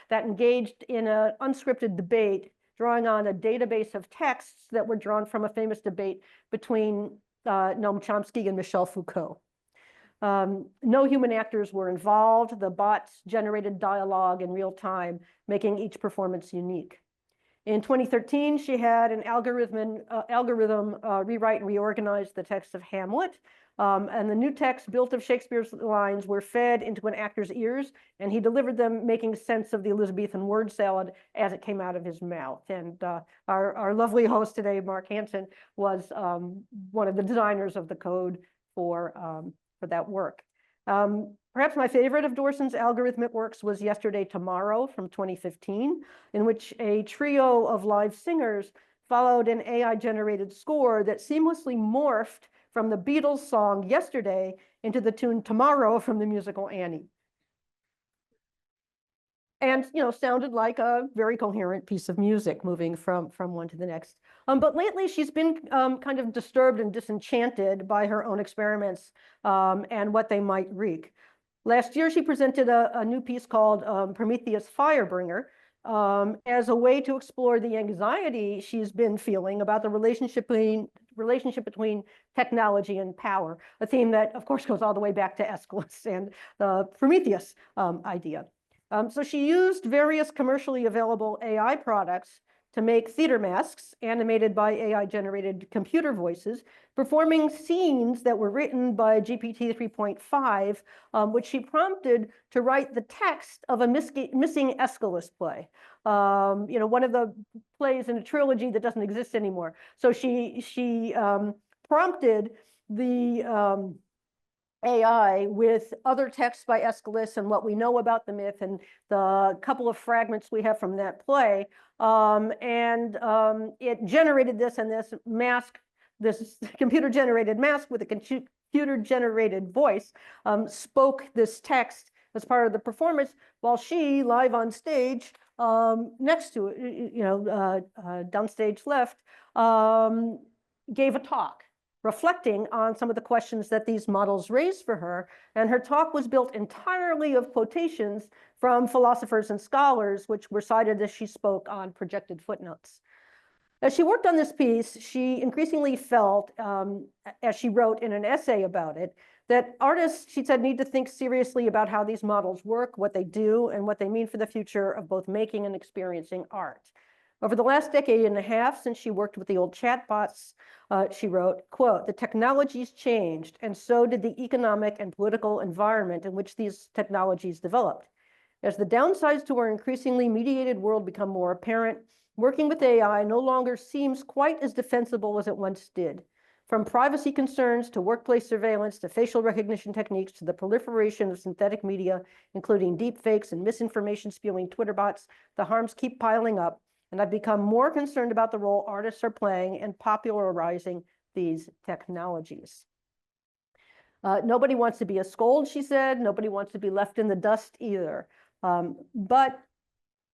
that engaged in an unscripted debate, drawing on a database of texts that were drawn from a famous debate between Noam Chomsky and Michel Foucault. No human actors were involved. The bots generated dialogue in real time, making each performance unique. In 2013, she had an algorithm rewrite and reorganize the text of Hamlet. And the new text, built of Shakespeare's lines, were fed into an actor's ears, and he delivered them, making sense of the Elizabethan word salad as it came out of his mouth. And our lovely host today, Mark Hansen, was one of the designers of the code for that work. Perhaps my favorite of Dorsen's algorithmic works was Yesterday, Tomorrow from 2015, in which a trio of live singers followed an AI-generated score that seamlessly morphed from the Beatles song Yesterday into the tune Tomorrow from the musical Annie. And, sounded like a very coherent piece of music moving from one to the next. But lately, she's been kind of disturbed and disenchanted by her own experiments and what they might wreak. Last year, she presented a new piece called Prometheus Firebringer as a way to explore the anxiety she's been feeling about the relationship between technology and power, a theme that, of course, goes all the way back to Aeschylus and the Prometheus idea. So she used various commercially available AI products to make theater masks animated by AI-generated computer voices, performing scenes that were written by GPT 3.5, which she prompted to write the text of a missing Aeschylus play. One of the plays in a trilogy that doesn't exist anymore. So she prompted the AI with other texts by Aeschylus and what we know about the myth and the couple of fragments we have from that play. It generated this, and this mask, this computer-generated mask with a computer-generated voice, spoke this text as part of the performance, while she, live on stage, next to it, downstage left, gave a talk reflecting on some of the questions that these models raised for her. And her talk was built entirely of quotations from philosophers and scholars, which were cited as she spoke on projected footnotes. As she worked on this piece, she increasingly felt, as she wrote in an essay about it, that artists, she said, need to think seriously about how these models work, what they do, and what they mean for the future of both making and experiencing art. Over the last decade and a half, since she worked with the old chatbots, she wrote, quote, "The technologies changed, and so did the economic and political environment in which these technologies developed. As the downsides to our increasingly mediated world become more apparent, working with AI no longer seems quite as defensible as it once did. From privacy concerns to workplace surveillance to facial recognition techniques to the proliferation of synthetic media, including deepfakes and misinformation spewing Twitter bots, the harms keep piling up, and I've become more concerned about the role artists are playing in popularizing these technologies." Nobody wants to be a scold, she said. Nobody wants to be left in the dust either. But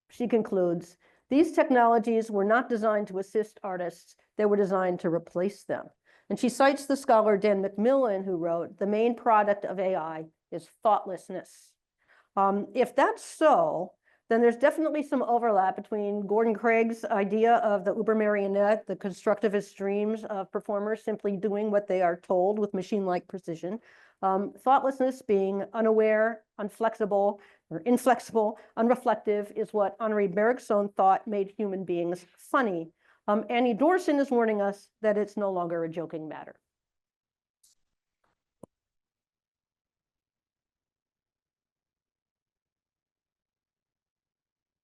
she concludes, these technologies were not designed to assist artists. They were designed to replace them. And she cites the scholar Dan McMillan, who wrote, "The main product of AI is thoughtlessness." If that's so, then there's definitely some overlap between Gordon Craig's idea of the Uber marionette, the constructivist dreams of performers simply doing what they are told with machine-like precision. Thoughtlessness, being unaware, unflexible, or inflexible, unreflective, is what Henri Bergson thought made human beings funny. Annie Dorson is warning us that it's no longer a joking matter.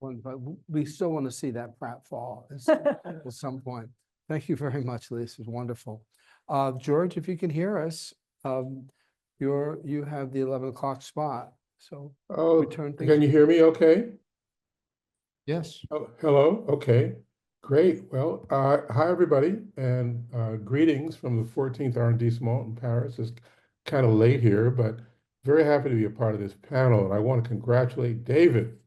But we still want to see that pratfall at some point. Thank you very much, Lisa. It was wonderful. George, if you can hear us, you have the 11 o'clock spot. So Oh, return things. can you hear me okay? Yes. Oh, hello. Okay, great. Well, hi, everybody, and greetings from the 14th arrondissement in Paris. It's kind of late here, but very happy to be a part of this panel. And I want to congratulate David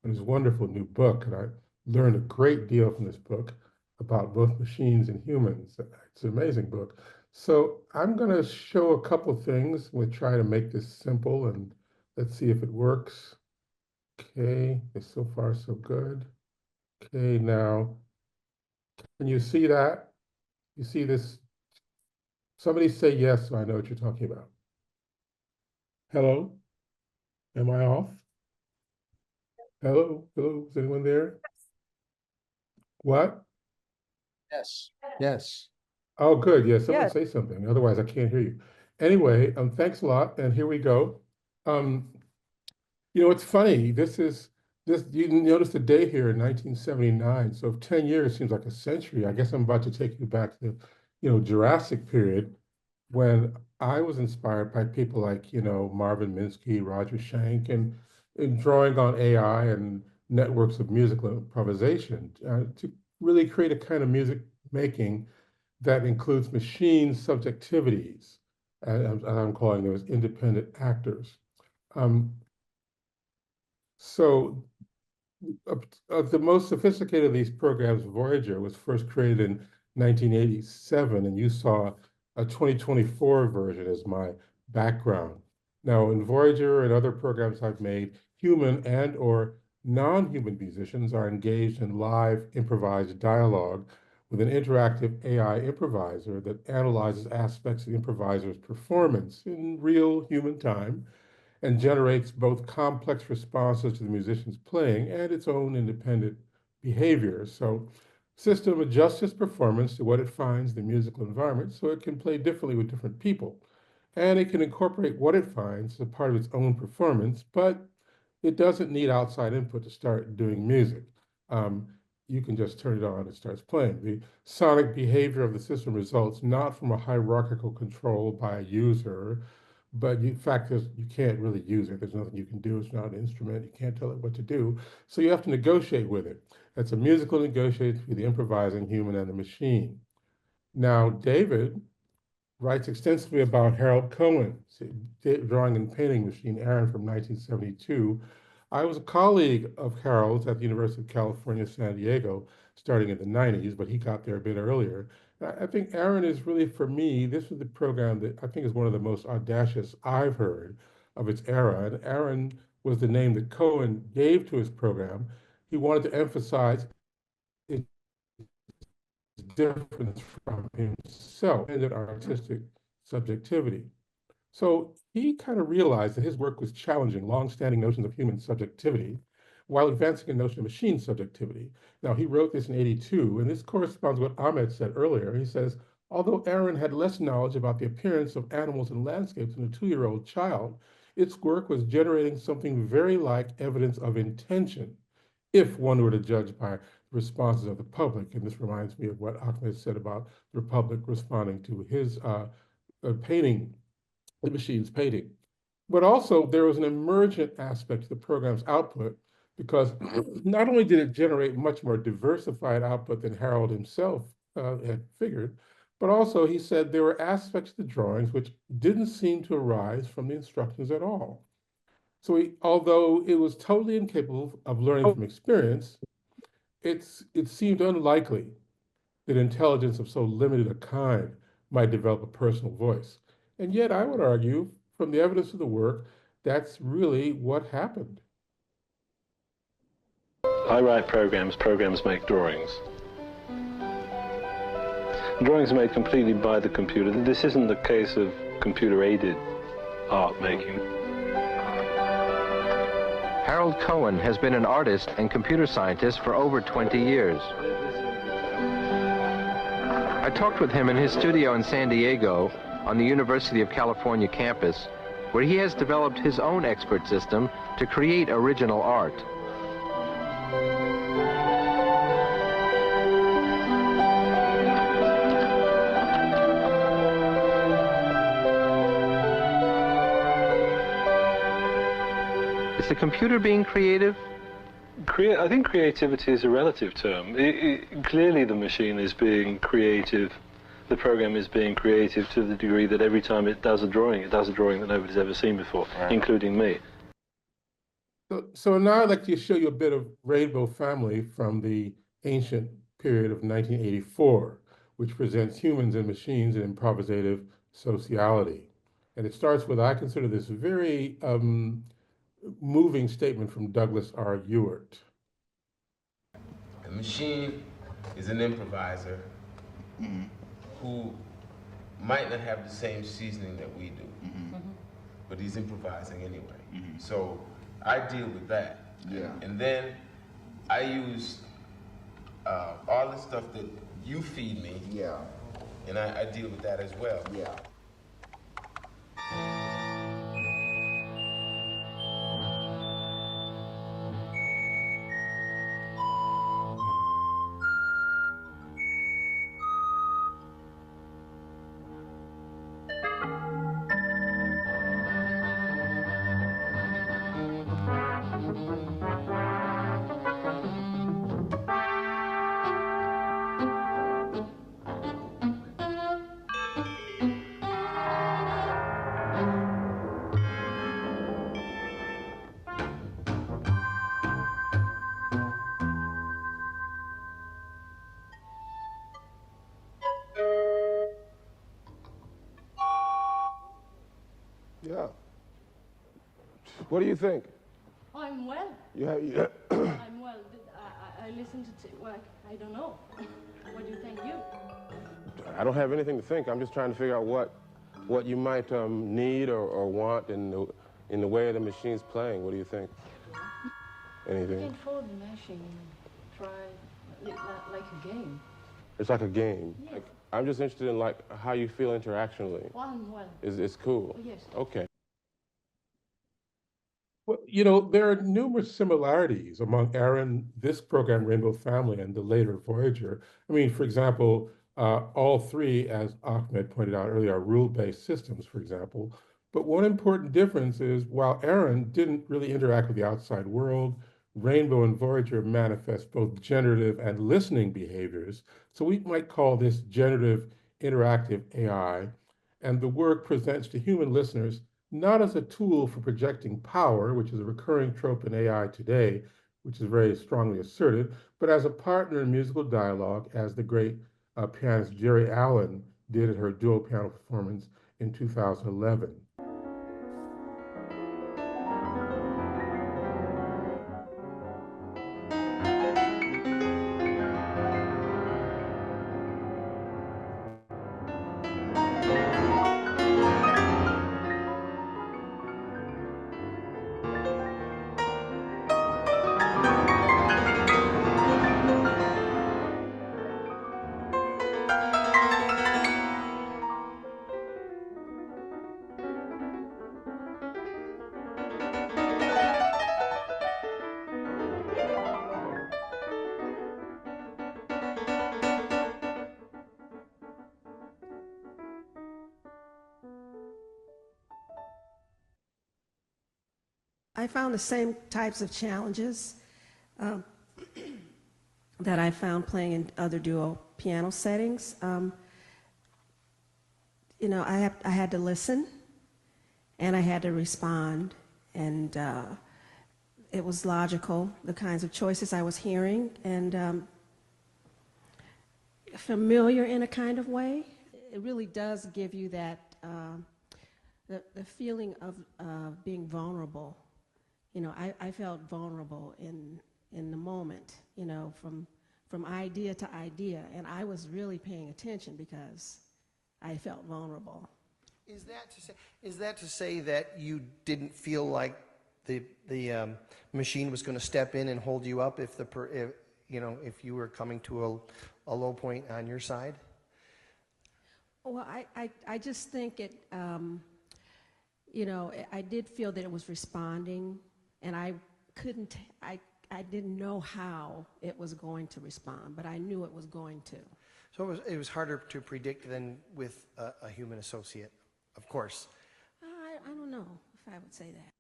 on his wonderful new book. And I learned a great deal from this book about both machines and humans. It's an amazing book. So I'm going to show a couple things. We'll try to make this simple, and let's see if it works. Okay, so far so good. Okay, now, can you see that? You see this? Somebody say yes, so I know what you're talking about. Hello? Am I off? Hello? Hello? Is anyone there? What? Yes. Yes. Oh, good. Yeah, someone Yes. say something. Otherwise, I can't hear you. Anyway, thanks a lot. And here we go. You know, it's funny. You notice the day here in 1979. So 10 years seems like a century. I guess I'm about to take you back to, Jurassic period, when I was inspired by people like, Marvin Minsky, Roger Schenck, and drawing on AI and networks of musical improvisation to really create a kind of music making that includes machine subjectivities, as I'm calling those independent actors. So of the most sophisticated of these programs, Voyager was first created in 1987, and you saw a 2024 version as my background. Now, in Voyager and other programs I've made, human and or non-human musicians are engaged in live improvised dialogue with an interactive AI improviser that analyzes aspects of the improviser's performance in real human time and generates both complex responses to the musician's playing and its own independent behavior. So system adjusts its performance to what it finds in the musical environment so it can play differently with different people. And it can incorporate what it finds as a part of its own performance, but it doesn't need outside input to start doing music. You can just turn it on and it starts playing. The sonic behavior of the system results not from a hierarchical control by a user, but the fact is you can't really use it. There's nothing you can do. It's not an instrument. You can't tell it what to do. So you have to negotiate with it. That's a musical negotiation between the improvising human and the machine. Now, David writes extensively about Harold Cohen's drawing and painting machine, Aaron, from 1972. I was a colleague of Harold's at the University of California, San Diego, starting in the 90s, but he got there a bit earlier. I think Aaron is really, for me, this was the program that I think is one of the most audacious I've heard of its era. And Aaron was the name that Cohen gave to his program. He wanted to emphasize its difference from himself and artistic subjectivity. So he kind of realized that his work was challenging long-standing notions of human subjectivity while advancing a notion of machine subjectivity. Now, he wrote this in 82, and this corresponds with what Ahmed said earlier. He says, although Aaron had less knowledge about the appearance of animals and landscapes than a 2-year-old child, its work was generating something very like evidence of intention, if one were to judge by responses of the public. And this reminds me of what Ahmed said about the Republic responding to his painting, the machine's painting. But also there was an emergent aspect to the program's output, because not only did it generate much more diversified output than Harold himself had figured, but also he said there were aspects of the drawings which didn't seem to arise from the instructions at all. So although it was totally incapable of learning from experience, it seemed unlikely that intelligence of so limited a kind might develop a personal voice. And yet I would argue, from the evidence of the work, that's really what happened. I write programs, programs make drawings. Drawings are made completely by the computer. This isn't the case of computer-aided art making. Harold Cohen has been an artist and computer scientist for over 20 years. I talked with him in his studio in San Diego on the University of California campus, where he has developed his own expert system to create original art. Is the computer being creative? I think creativity is a relative term. Clearly the machine is being creative, the program is being creative to the degree that every time it does a drawing that nobody's ever seen before, right, including me. So now I'd like to show you a bit of Rainbow Family from the ancient period of 1984, which presents humans and machines in improvisative sociality. And it starts with, I consider this very moving statement from Douglas R. Ewart. A machine is an improviser who might not have the same seasoning that we do, but he's improvising anyway. So I deal with that. Yeah. And then I use all the stuff that you feed me. Yeah. And I deal with that as well. Yeah. Yeah. What do you think? I'm well. Yeah. I'm well. I listened to, well, I don't know. What do you think, you? I don't have anything to think. I'm just trying to figure out what you might need or want in the way the machine's playing. What do you think? Anything? You can follow the machine, try like a game. It's like a game. Yes. Like, I'm just interested in like how you feel interactionally. Well, I'm well. It's cool. Yes. Okay. Well, you know, there are numerous similarities among Aaron, this program, Rainbow Family, and the later Voyager. I mean, for example, all three, as Ahmed pointed out earlier, are rule-based systems, for example. But one important difference is, while Aaron didn't really interact with the outside world, Rainbow and Voyager manifest both generative and listening behaviors. So we might call this generative interactive AI. And the work presents to human listeners not as a tool for projecting power, which is a recurring trope in AI today, which is very strongly asserted, but as a partner in musical dialogue, as the great pianist Jerry Allen did at her dual piano performance in 2011. I found the same types of challenges that I found playing in other duo piano settings. You know, I had to listen and I had to respond, and it was logical, the kinds of choices I was hearing, and familiar in a kind of way. It really does give you that, the feeling of being vulnerable. You know, I felt vulnerable in the moment, you know, from idea to idea, and I was really paying attention because I felt vulnerable. Is that to say that you didn't feel like the machine was going to step in and hold you up if if you were coming to a low point on your side? Well, I just think it, you know, I did feel that it was responding, and I didn't know how it was going to respond, but I knew it was going to. So it was harder to predict than with a human associate, of course. I don't know if I would say that.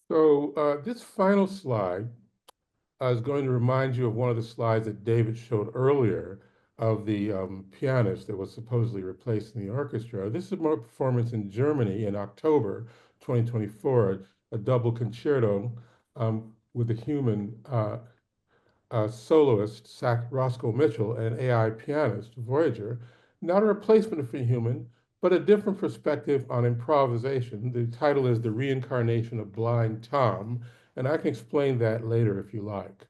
So this final slide is going to remind you of one of the slides that David showed earlier of the pianist that was supposedly replaced in the orchestra. This is a performance in Germany in October 2024, a double concerto with a human soloist, Roscoe Mitchell, and AI pianist, Voyager. Not a replacement for a human, but a different perspective on improvisation. The title is The Reincarnation of Blind Tom, and I can explain that later if you like.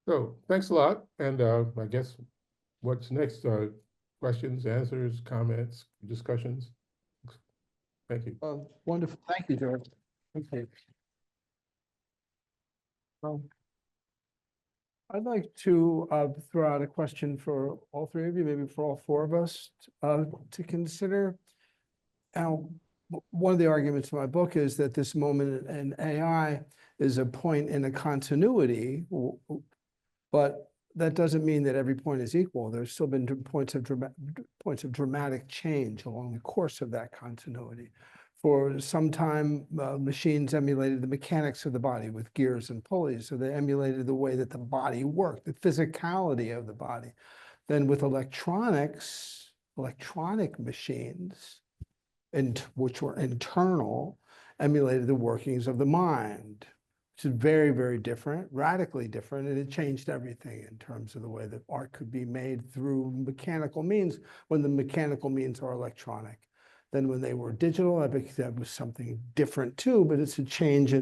So thanks a lot. And I guess what's next? Questions, answers, comments, discussions? Thank you. Wonderful. Thank you, George. Okay. I'd like to throw out a question for all three of you, maybe for all four of us, to consider. Now, one of the arguments in my book is that this moment in AI is a point in a continuity, but that doesn't mean that every point is equal. There's still been points of dramatic change along the course of that continuity. For some time, machines emulated the mechanics of the body with gears and pulleys. So they emulated the way that the body worked, the physicality of the body. Then with electronic machines, which were internal, emulated the workings of the mind, which is very, very different, radically different, and it changed everything in terms of the way that art could be made through mechanical means when the mechanical means are electronic. than when they were digital. I think that was something different too, but it's a change.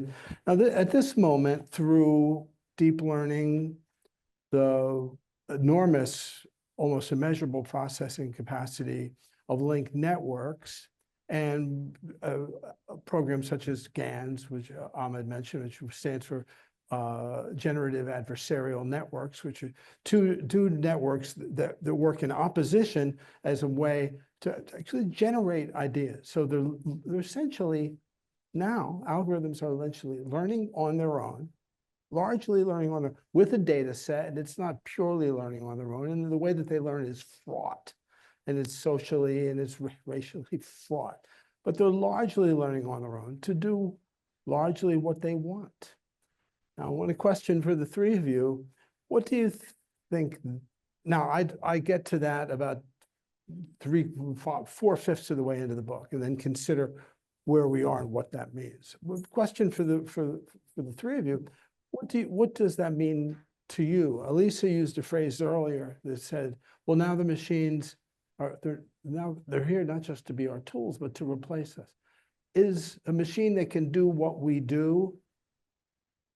Now, at this moment, through deep learning, the enormous, almost immeasurable processing capacity of linked networks, and programs such as GANs, which Ahmed mentioned, which stands for generative adversarial networks, which are two networks that work in opposition as a way to actually generate ideas. So they're essentially, now algorithms are essentially learning on their own, largely learning on their, with a data set, and it's not purely learning on their own. And the way that they learn is fraught, and it's socially and it's racially fraught. But they're largely learning on their own to do largely what they want. Now, I want a question for the three of you. What do you think? Now, I get to that about 4/5 of the way into the book, and then consider where we are and what that means. Question for the three of you: what does that mean to you? Elisa used a phrase earlier that said, "Well, now the machines they're here not just to be our tools, but to replace us." Is a machine that can do what we do,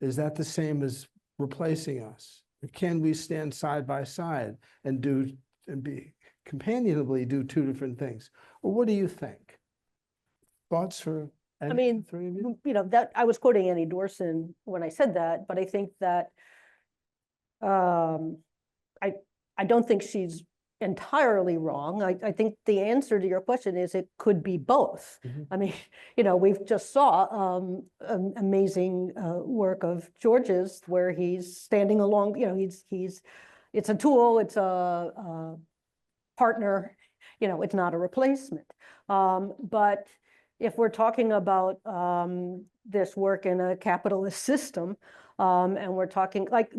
is that the same as replacing us? Or can we stand side by side and be companionably do two different things? Or what do you think? Thoughts for I mean, three of you? that I was quoting Annie Dorson when I said that, but I think that I don't think she's entirely wrong. I think the answer to your question is it could be both. I mean, we've just saw an amazing work of George's where he's standing along, it's a tool, it's a partner, it's not a replacement. But if we're talking about this work in a capitalist system, and we're talking like,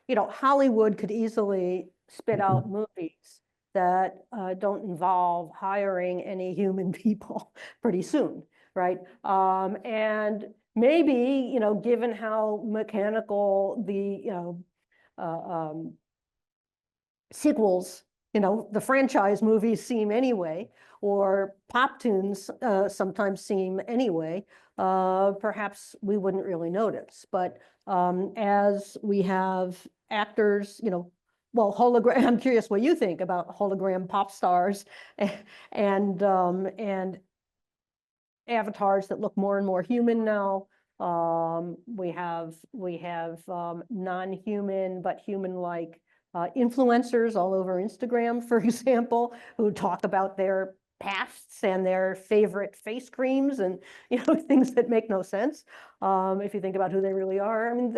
Hollywood could easily spit out movies that don't involve hiring any human people pretty soon, right? And maybe, given how mechanical the sequels, the franchise movies seem anyway, or pop tunes sometimes seem anyway, perhaps we wouldn't really notice. But as we have actors, well, hologram, I'm curious what you think about hologram pop stars and avatars that look more and more human now. We have non-human but human-like influencers all over Instagram, for example, who talk about their pasts and their favorite face creams and things that make no sense if you think about who they really are. I mean,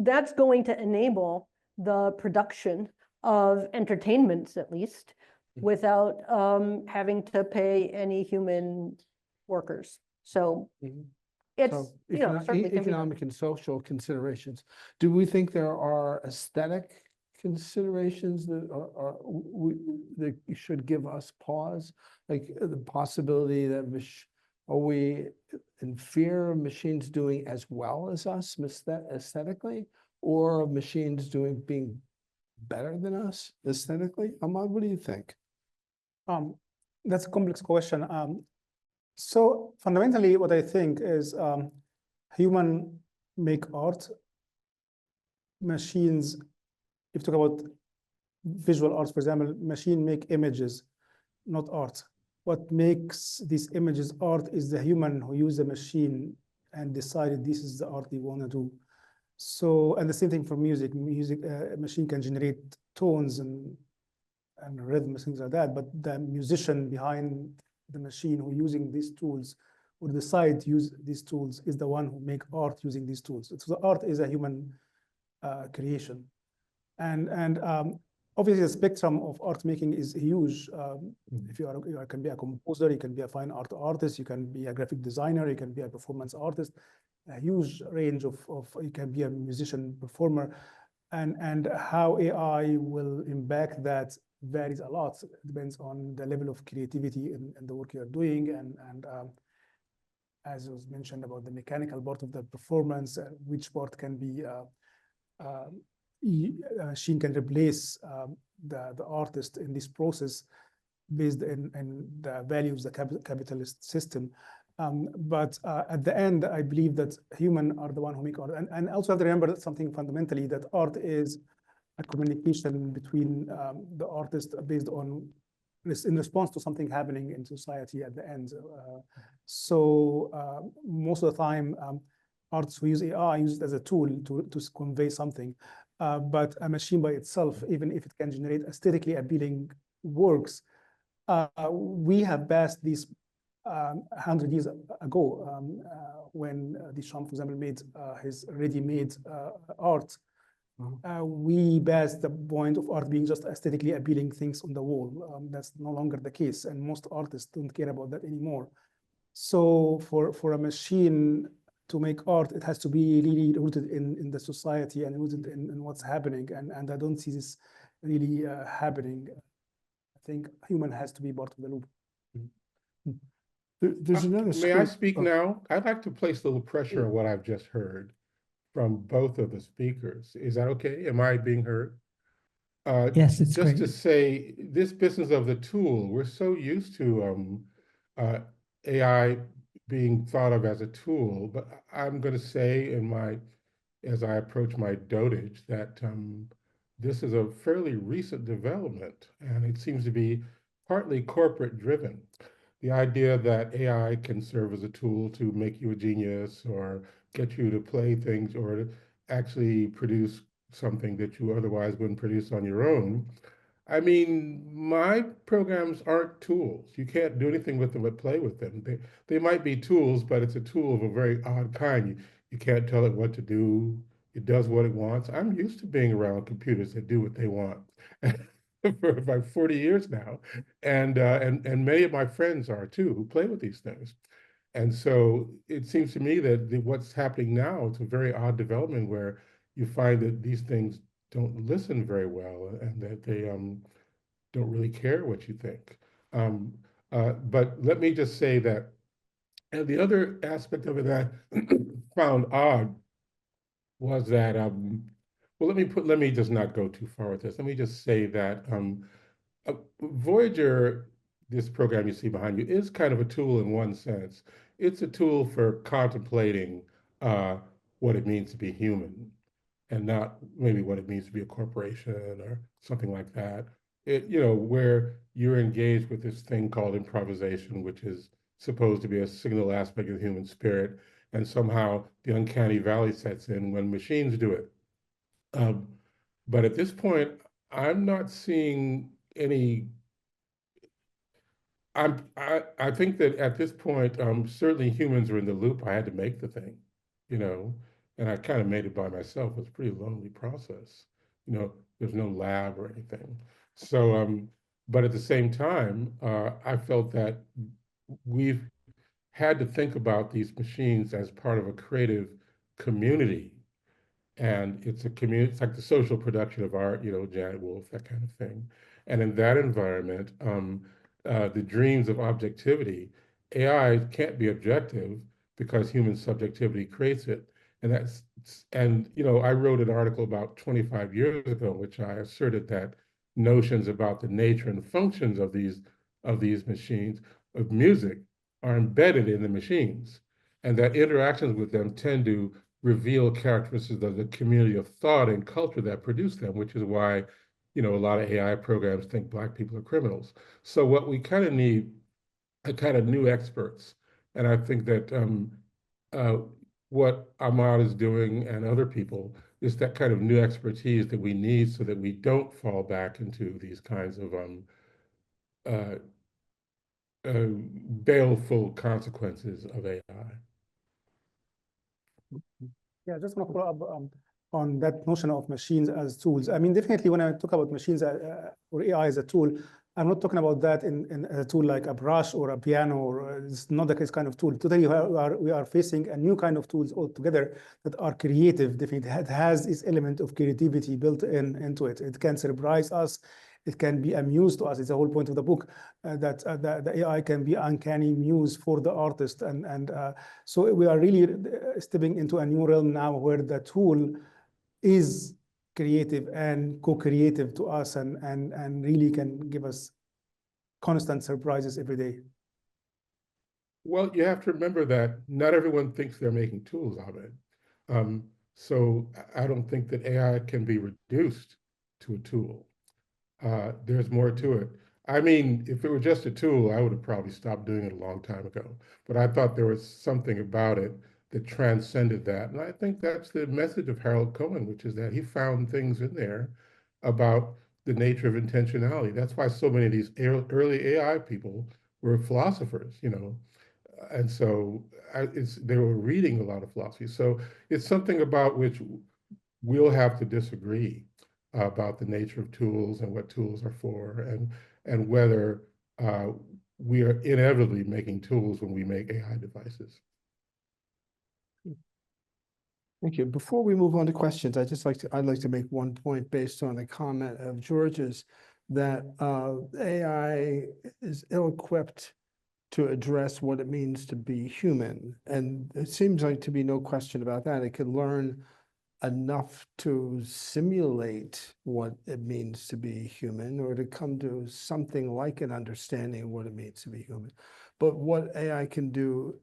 that's going to enable the production of entertainments, at least, without having to pay any human workers. So it's certainly economic and social considerations. Do we think there are aesthetic considerations that that should give us pause, like the possibility that are we in fear of machines doing as well as us aesthetically, or of machines being better than us aesthetically? Ahmad, what do you think? That's a complex question. So fundamentally, what I think is human make art, machines. If you talk about visual arts, for example, machine make images, not art. What makes these images art is the human who use the machine and decided this is the art they want to do. So, and the same thing for music. A machine can generate tones and rhythms, things like that, but the musician behind the machine who using these tools or decide to use these tools is the one who make art using these tools. So the art is a human creation. And obviously the spectrum of art making is huge. If you can be a composer, you can be a fine art artist, you can be a graphic designer, you can be a performance artist, a huge range of you can be a musician, performer, and how AI will impact that varies a lot. It depends on the level of creativity and the work you're doing, and as was mentioned about the mechanical part of the performance, which part can be machine can replace the artist in this process. based in the values of the capitalist system. But at the end, I believe that humans are the one who make art. And also have to remember something fundamentally, that art is a communication between the artist based on in response to something happening in society at the end. So most of the time, artists who use AI use it as a tool to convey something. But a machine by itself, even if it can generate aesthetically appealing works, we have passed these 100 years ago when Duchamp, for example, made his ready-made art. We passed the point of art being just aesthetically appealing things on the wall. That's no longer the case, and most artists don't care about that anymore. So for a machine to make art, it has to be really rooted in the society and rooted in what's happening. And I don't see this really happening. I think human has to be part of the loop. There's another May I school- speak now? I'd like to place a little pressure on what I've just heard from both of the speakers. Is that okay? Am I being heard? Yes, it's just great. to say, this business of the tool, we're so used to AI being thought of as a tool, but I'm going to say as I approach my dotage, that this is a fairly recent development, and it seems to be partly corporate driven. The idea that AI can serve as a tool to make you a genius or get you to play things or to actually produce something that you otherwise wouldn't produce on your own. I mean, my programs aren't tools. You can't do anything with them but play with them. They might be tools, but it's a tool of a very odd kind. You can't tell it what to do. It does what it wants. I'm used to being around computers that do what they want for about 40 years now. And many of my friends are too, who play with these things. And so it seems to me that what's happening now, it's a very odd development where you find that these things don't listen very well and that they don't really care what you think. But let me just say that, and the other aspect of it that I found odd was that, well, let me just not go too far with this. Let me just say that Voyager, this program you see behind you, is kind of a tool in one sense. It's a tool for contemplating what it means to be human, and not maybe what it means to be a corporation or something like that. Where you're engaged with this thing called improvisation, which is supposed to be a signal aspect of the human spirit, and somehow the uncanny valley sets in when machines do it. But at this point, I'm not seeing any. I think that at this point, certainly humans are in the loop. I had to make the thing, and I kind of made it by myself. It was a pretty lonely process. There's no lab or anything. So, but at the same time, I felt that we've had to think about these machines as part of a creative community. And it's a community, it's like the social production of art, Janet Wolf, that kind of thing. And in that environment, the dreams of objectivity, AI can't be objective because human subjectivity creates it. And I wrote an article about 25 years ago, in which I asserted that notions about the nature and functions of these machines, of music, are embedded in the machines, and that interactions with them tend to reveal characteristics of the community of thought and culture that produce them, which is why, a lot of AI programs think Black people are criminals. So what we kind of need are kind of new experts. And I think that what Ahmad is doing and other people is that kind of new expertise that we need so that we don't fall back into these kinds of baleful consequences of AI. Yeah, just want to follow up on that notion of machines as tools. I mean, definitely when I talk about machines or AI as a tool, I'm not talking about that in a tool like a brush or a piano, or it's not the case kind of tool. Today, we are facing a new kind of tools altogether that are creative. Definitely, it has this element of creativity built into it. It can surprise us. It can be a muse to us. It's the whole point of the book, that the AI can be uncanny muse for the artist. And so we are really stepping into a new realm now where the tool is creative and co-creative to us and really can give us constant surprises every day? Well, you have to remember that not everyone thinks they're making tools of it. So I don't think that AI can be reduced to a tool. There's more to it. I mean, if it were just a tool, I would have probably stopped doing it a long time ago. But I thought there was something about it that transcended that. And I think that's the message of Harold Cohen, which is that he found things in there about the nature of intentionality. That's why so many of these early AI people were philosophers, you know. And so they were reading a lot of philosophy. So it's something about which we'll have to disagree about the nature of tools and what tools are for, and whether we are inevitably making tools when we make AI devices. Thank you. Before we move on to questions, I'd like to make one point based on a comment of George's, that AI is ill-equipped to address what it means to be human. And it seems like to be no question about that. It can learn enough to simulate what it means to be human, or to come to something like an understanding of what it means to be human. But what AI can do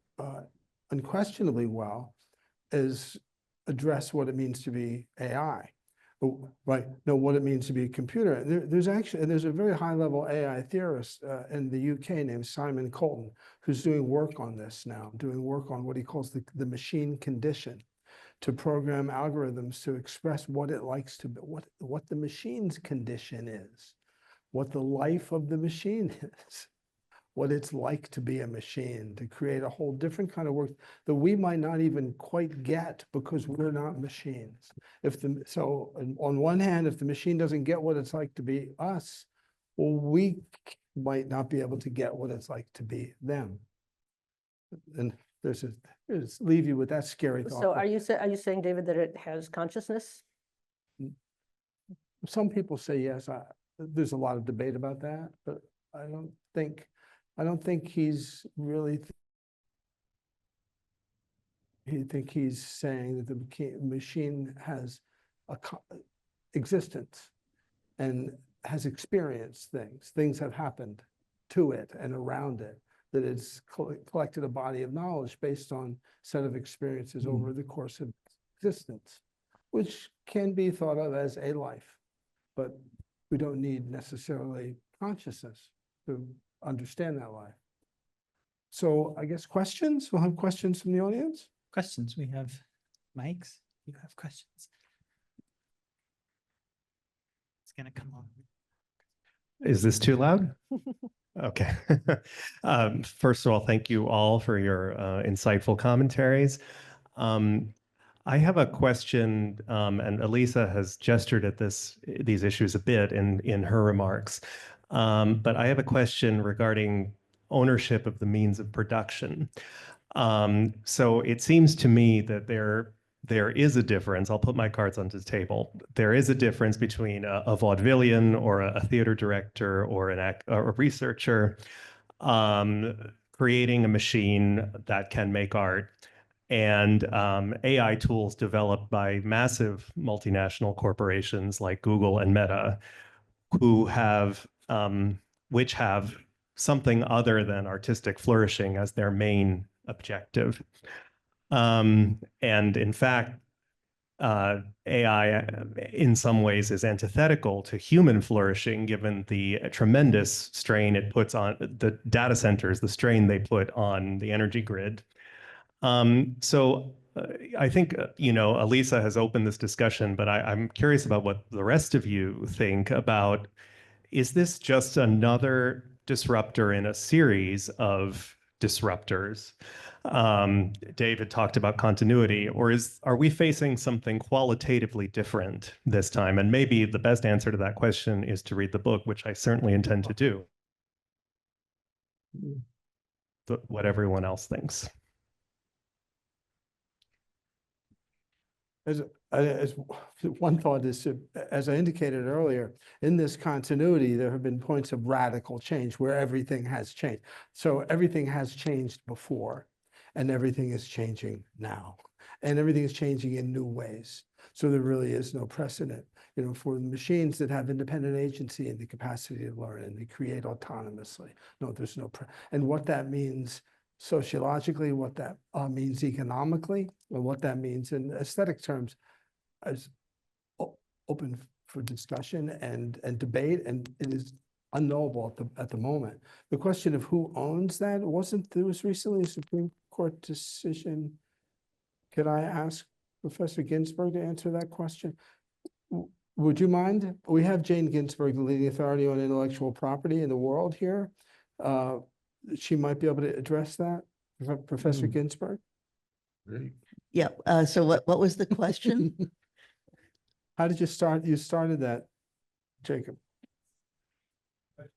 unquestionably well is address what it means to be AI. Right, know what it means to be a computer. There's a very high-level AI theorist in the UK named Simon Colton, who's doing work on this now, doing work on what he calls the machine condition, to program algorithms to express what it likes to be, what the machine's condition is, what the life of the machine is, what it's like to be a machine, to create a whole different kind of work that we might not even quite get because we're not machines. So on one hand, if the machine doesn't get what it's like to be us, well, we might not be able to get what it's like to be them. And just leave you with that scary thought. So are you saying, David, that it has consciousness? Some people say yes. There's a lot of debate about that, but I don't think he's really. I think he's saying that the machine has existence and has experienced things. Things have happened to it and around it, that it's collected a body of knowledge based on a set of experiences over the course of existence, which can be thought of as a life, but we don't need necessarily consciousness to understand that life. So I guess questions, we'll have questions from the audience. Questions, we have mics. You have questions. It's gonna come on. Is this too loud? Okay. First of all, thank you all for your insightful commentaries. I have a question, and Elisa has gestured at these issues a bit in her remarks. But I have a question regarding ownership of the means of production. So it seems to me that there is a difference. I'll put my cards onto the table. There is a difference between a vaudevillian or a theater director or a researcher creating a machine that can make art, and AI tools developed by massive multinational corporations like Google and Meta, which have something other than artistic flourishing as their main objective. And in fact, AI in some ways is antithetical to human flourishing, given the tremendous strain it puts on the data centers, the strain they put on the energy grid. So I think, Elisa has opened this discussion, but I'm curious about what the rest of you think about, is this just another disruptor in a series of disruptors? David talked about continuity, or are we facing something qualitatively different this time? And maybe the best answer to that question is to read the book, which I certainly intend to do. What everyone else thinks. As one thought is, as I indicated earlier, in this continuity, there have been points of radical change where everything has changed. So everything has changed before, and everything is changing now, and everything is changing in new ways. So there really is no precedent. for machines that have independent agency and the capacity to learn and they create autonomously. No, there's no, and what that means sociologically, what that means economically, or what that means in aesthetic terms is open for discussion and debate, and it is unknowable at the moment. The question of who owns that, there was recently a Supreme Court decision. Could I ask Professor Ginsburg to answer that question? Would you mind? We have Jane Ginsburg, the leading authority on intellectual property in the world here. She might be able to address that. Professor Ginsburg? Great. Yeah, so what was the question? How did you start? You started that, Jacob. Let's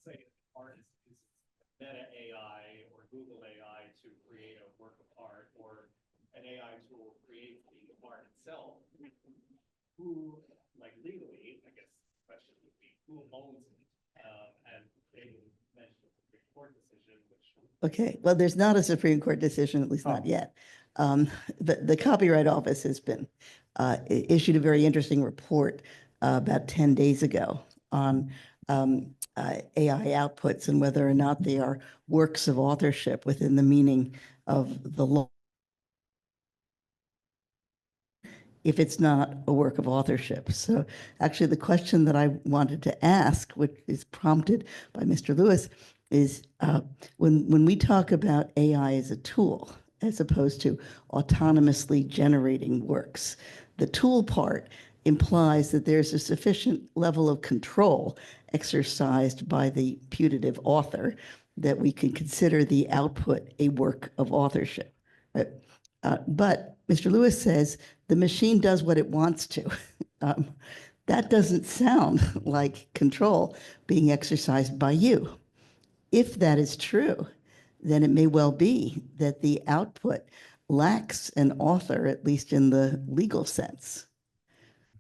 say an artist uses Meta AI or Google AI to create a work of art, or an AI tool creates the art itself. Who, like legally, I guess the question would be, who owns it? And David mentioned the Supreme Court decision, which. Okay, well, there's not a Supreme Court decision, at least not yet. The Copyright Office has been issued a very interesting report about 10 days ago on AI outputs and whether or not they are works of authorship within the meaning of the law. If it's not a work of authorship. So actually the question that I wanted to ask, which is prompted by Mr. Lewis, is when we talk about AI as a tool, as opposed to autonomously generating works, the tool part implies that there's a sufficient level of control exercised by the putative author that we can consider the output a work of authorship. But Mr. Lewis says the machine does what it wants to. That doesn't sound like control being exercised by you. If that is true, then it may well be that the output lacks an author, at least in the legal sense.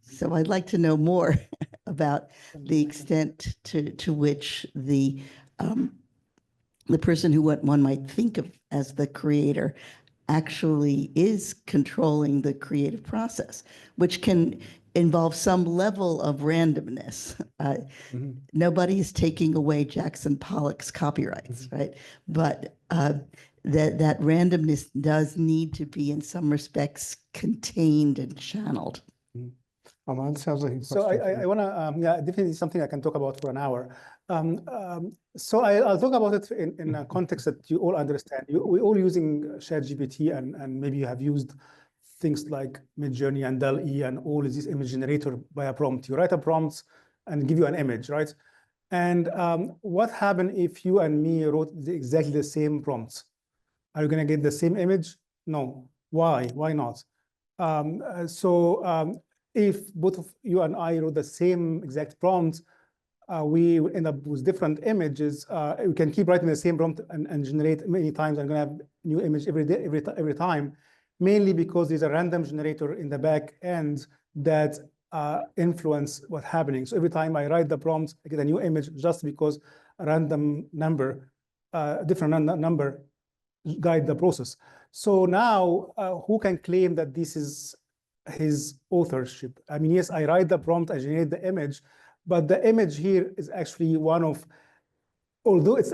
So I'd like to know more about the extent to which the person who one might think of as the creator actually is controlling the creative process, which can involve some level of randomness. Nobody is taking away Jackson Pollock's copyrights, right? But that randomness does need to be, in some respects, contained and channeled. Sounds like so I want to, yeah, definitely something I can talk about for an hour. So I'll talk about it in a context that you all understand. We're all using ChatGPT, and maybe you have used things like Midjourney and DALL-E and all of these image generator by a prompt. You write a prompt and give you an image, right? And what happened if you and me wrote exactly the same prompts? Are you going to get the same image? No. Why? Why not? If both of you and I wrote the same exact prompt, we end up with different images. We can keep writing the same prompt and generate many times. I'm going to have new image every day, every time, mainly because there's a random generator in the back end that influence what's happening. So every time I write the prompt, I get a new image just because a random number, different number, guide the process. So now, who can claim that this is his authorship? I mean, yes, I write the prompt, I generate the image, but the image here is actually one of, although it's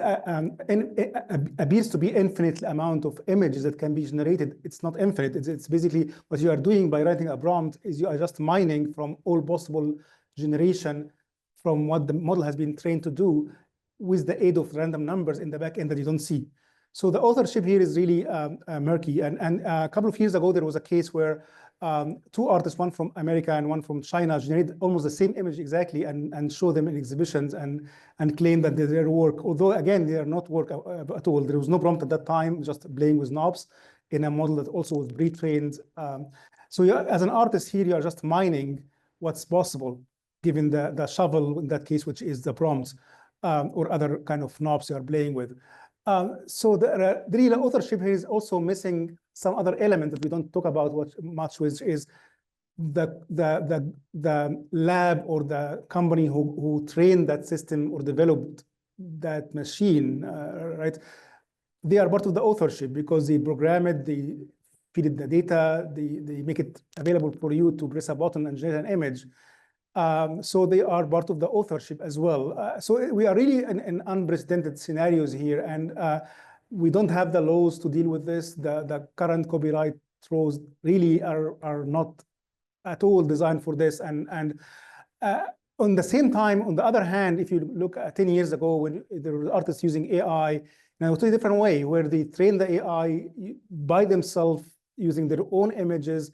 appears to be infinite amount of images that can be generated, it's not infinite. It's basically what you are doing by writing a prompt is you are just mining from all possible generation from what the model has been trained to do with the aid of random numbers in the back end that you don't see. So the authorship here is really murky. And a couple of years ago, there was a case where two artists, one from America and one from China, generated almost the same image exactly and show them in exhibitions and claim that they're their work. Although, again, they are not work at all. There was no prompt at that time, just playing with knobs in a model that also was pre-trained. So as an artist here, you are just mining what's possible, given the shovel in that case, which is the prompt, or other kind of knobs you are playing with. So the real authorship here is also missing some other element that we don't talk about much, which is the lab or the company who trained that system or developed that machine, right? They are part of the authorship because they program it, they feed it the data, they make it available for you to press a button and generate an image. So they are part of the authorship as well. So we are really in unprecedented scenarios here, and we don't have the laws to deal with this. The current copyright laws really are not at all designed for this. And on the same time, on the other hand, if you look at 10 years ago when there were artists using AI in a totally different way, where they train the AI by themselves using their own images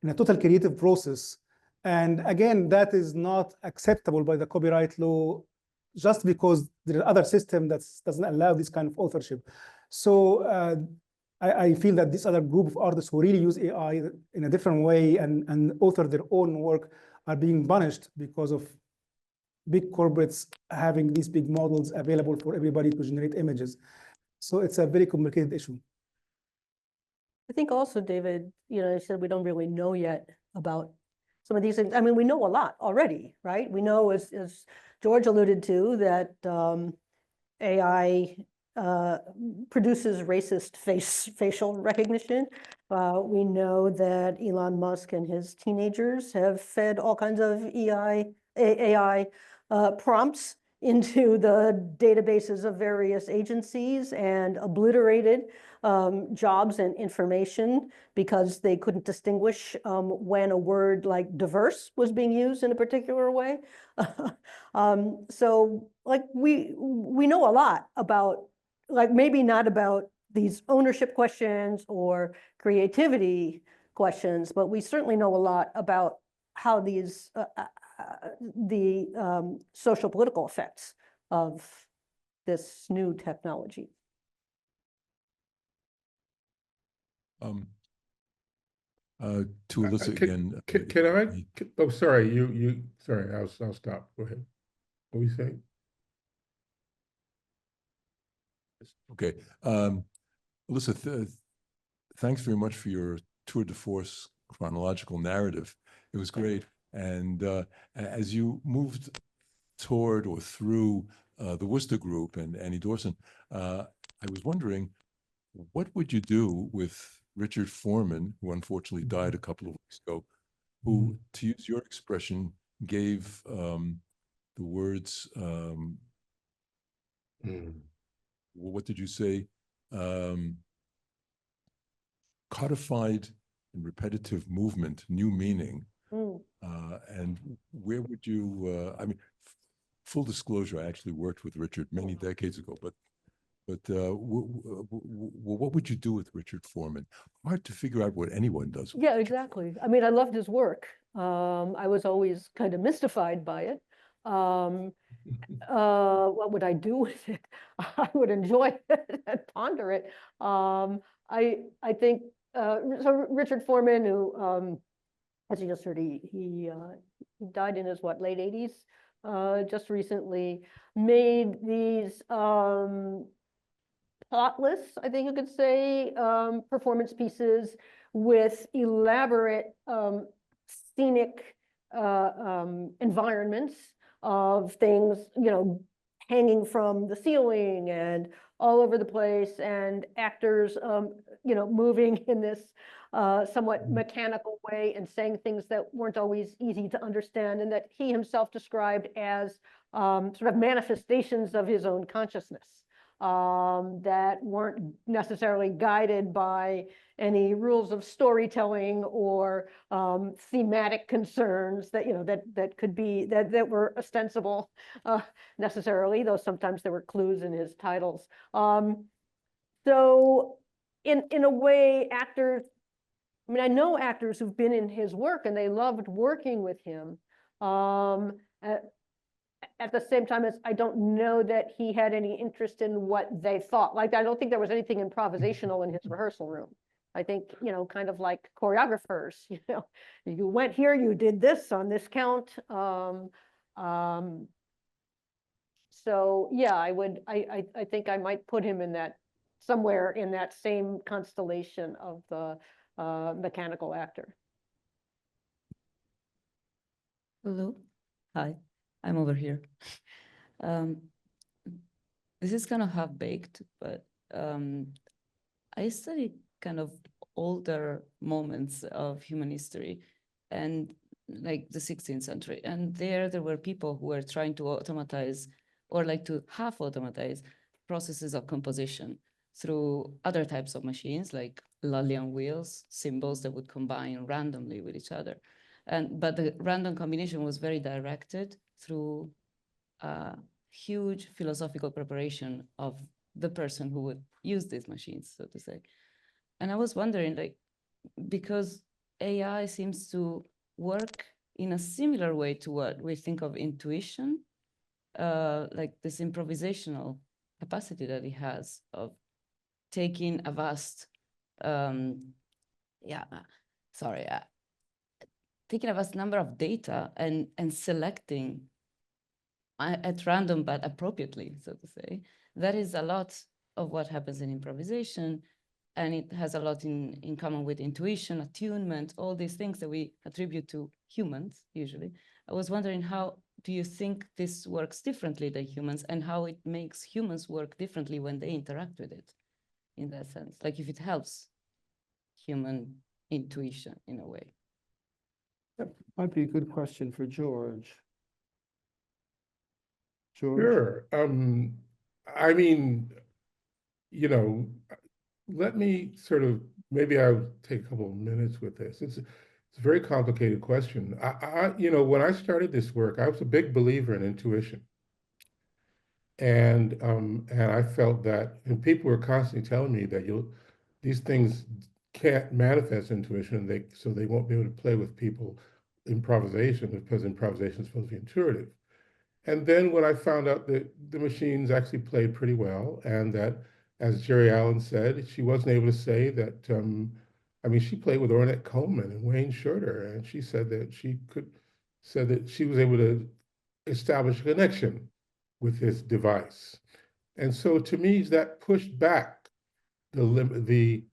in a total creative process. And again, that is not acceptable by the copyright law just because there are other system that doesn't allow this kind of authorship. So I feel that this other group of artists who really use AI in a different way and author their own work are being punished because of big corporates having these big models available for everybody to generate images. So it's a very complicated issue. I think also, David, you know, you said we don't really know yet about some of these things. I mean, we know a lot already, right? We know, as George alluded to, that AI produces racist facial recognition. We know that Elon Musk and his teenagers have fed all kinds of AI prompts into the databases of various agencies and obliterated jobs and information because they couldn't distinguish when a word like diverse was being used in a particular way. So like we know a lot about, like, maybe not about these ownership questions or creativity questions, but we certainly know a lot about how these the social political effects of this new technology. To Alyssa again. Can I? Oh, sorry. Sorry. I'll stop. Go ahead. What were you saying? Okay. Alyssa, thanks very much for your tour de force chronological narrative. It was great. And as you moved toward or through the Worcester Group and Annie Dorson, I was wondering, what would you do with Richard Foreman, who unfortunately died a couple of weeks ago, who, to use your expression, gave the words, what did you say? Codified and repetitive movement, new meaning. And where would you, I mean, full disclosure, I actually worked with Richard many decades ago, but what would you do with Richard Foreman? Hard to figure out what anyone does. Yeah, exactly. I mean, I loved his work. I was always kind of mystified by it. What would I do with it? I would enjoy it and ponder it. I think so. Richard Foreman, who, as you just heard, he died in his late 80s. Just recently made these plotless, I think you could say, performance pieces with elaborate scenic environments of things, you know, hanging from the ceiling and all over the place, and actors, you know, moving in this somewhat mechanical way and saying things that weren't always easy to understand, and that he himself described as sort of manifestations of his own consciousness that weren't necessarily guided by any rules of storytelling or thematic concerns that, you know, that could be, that were ostensible necessarily, though sometimes there were clues in his titles. So in a way, actors, I mean, I know actors who've been in his work and they loved working with him. At the same time, as I don't know that he had any interest in what they thought. Like, I don't think there was anything improvisational in his rehearsal room. I think, you know, kind of like choreographers, you know, you went here, you did this on this count. So yeah, I think I might put him in that, somewhere in that same constellation of the mechanical actor. Hello. Hi. I'm over here. This is kind of half-baked, but I studied kind of older moments of human history, and like the 16th century. And there were people who were trying to automatize or like to half automatize processes of composition through other types of machines like Lullian wheels, symbols that would combine randomly with each other. But the random combination was very directed through huge philosophical preparation of the person who would use these machines, so to say. And I was wondering, like, because AI seems to work in a similar way to what we think of intuition, like this improvisational capacity that it has of taking a vast, taking a vast number of data and selecting at random but appropriately, so to say. That is a lot of what happens in improvisation, and it has a lot in common with intuition, attunement, all these things that we attribute to humans usually. I was wondering, how do you think this works differently than humans, and how it makes humans work differently when they interact with it in that sense? Like if it helps human intuition in a way. That might be a good question for George. George? Sure. I mean, you know, let me sort of, maybe I'll take a couple of minutes with this. It's a very complicated question. You know, when I started this work, I was a big believer in intuition. And I felt that, and people were constantly telling me that these things can't manifest intuition, so they won't be able to play with people improvisation, because improvisation is supposed to be intuitive. And then when I found out that the machines actually played pretty well, and that, as Jerry Allen said, she wasn't able to say that, I mean, she played with Ornette Coleman and Wayne Shorter, and she said that she was able to establish a connection with this device. And so to me, that pushed back the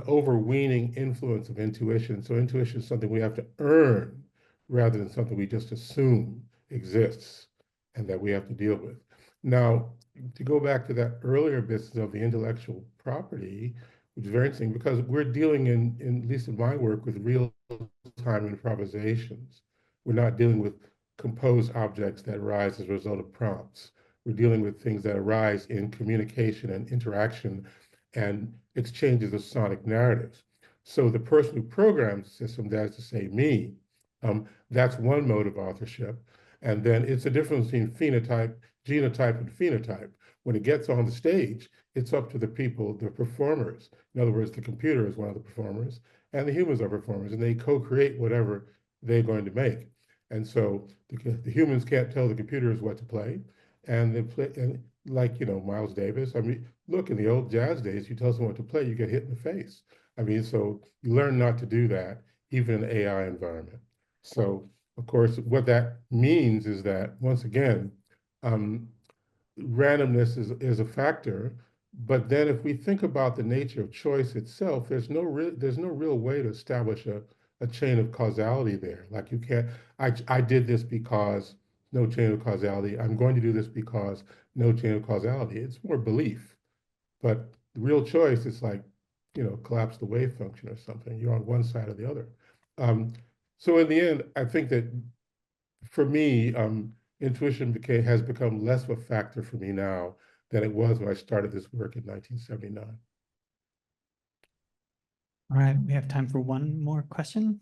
overweening influence of intuition. So intuition is something we have to earn rather than something we just assume exists and that we have to deal with. Now, to go back to that earlier business of the intellectual property, which is very interesting because we're dealing at least in my work, with real-time improvisations. We're not dealing with composed objects that arise as a result of prompts. We're dealing with things that arise in communication and interaction and exchanges of sonic narratives. So the person who programs the system, that is to say me, that's one mode of authorship. And then it's a difference between phenotype, genotype, and phenotype. When it gets on the stage, it's up to the people, the performers. In other words, the computer is one of the performers, and the humans are performers, and they co-create whatever they're going to make. And so the humans can't tell the computers what to play, and they play, and like, you know, Miles Davis. I mean, look, in the old jazz days, you tell someone what to play, you get hit in the face. I mean, so you learn not to do that, even in an AI environment. So, of course, what that means is that, once again, randomness is a factor. But then if we think about the nature of choice itself, there's no real way to establish a chain of causality there. Like you can't, I did this because no chain of causality. I'm going to do this because no chain of causality. It's more belief. But the real choice is like, you know, collapse the wave function or something. You're on one side or the other. So in the end, I think that for me, intuition has become less of a factor for me now than it was when I started this work in 1979. All right, we have time for one more question.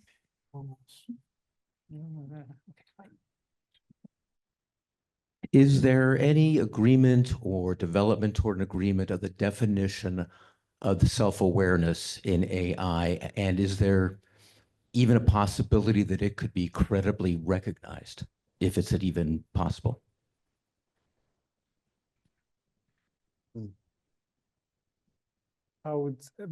Is there any agreement or development toward an agreement of the definition of the self-awareness in AI? And is there even a possibility that it could be credibly recognized, if it's even possible?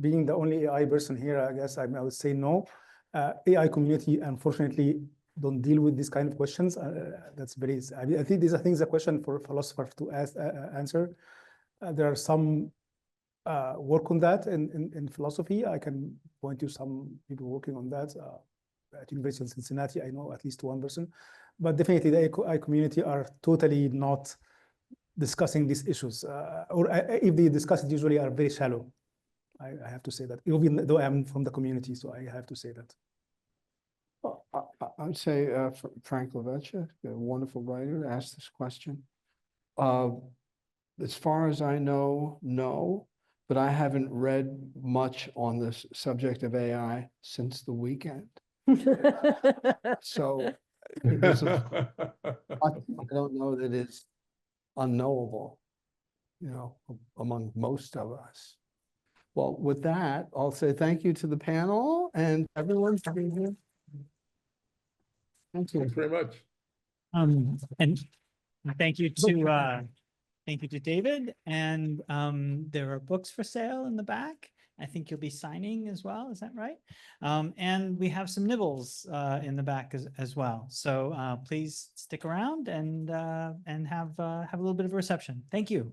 Being the only AI person here, I guess I would say no. AI community, unfortunately, don't deal with these kind of questions. That's very, I think these are things, a question for philosophers to answer. There are some work on that in philosophy. I can point to some people working on that. At University of Cincinnati, I know at least one person. But definitely the AI community are totally not discussing these issues. Or if they discuss it, usually are very shallow. I have to say that, even though I'm from the community, so I have to say that. Well, I'd say Frank Lavecchia, a wonderful writer, asked this question. As far as I know, no, but I haven't read much on this subject of AI since the weekend. So I don't know that it's unknowable, among most of us. Well, with that, I'll say thank you to the panel and everyone for being here. Thank you. Thanks very much. And thank you to David. And there are books for sale in the back. I think you'll be signing as well. Is that right? And we have some nibbles in the back as well. So please stick around and have a little bit of a reception. Thank you.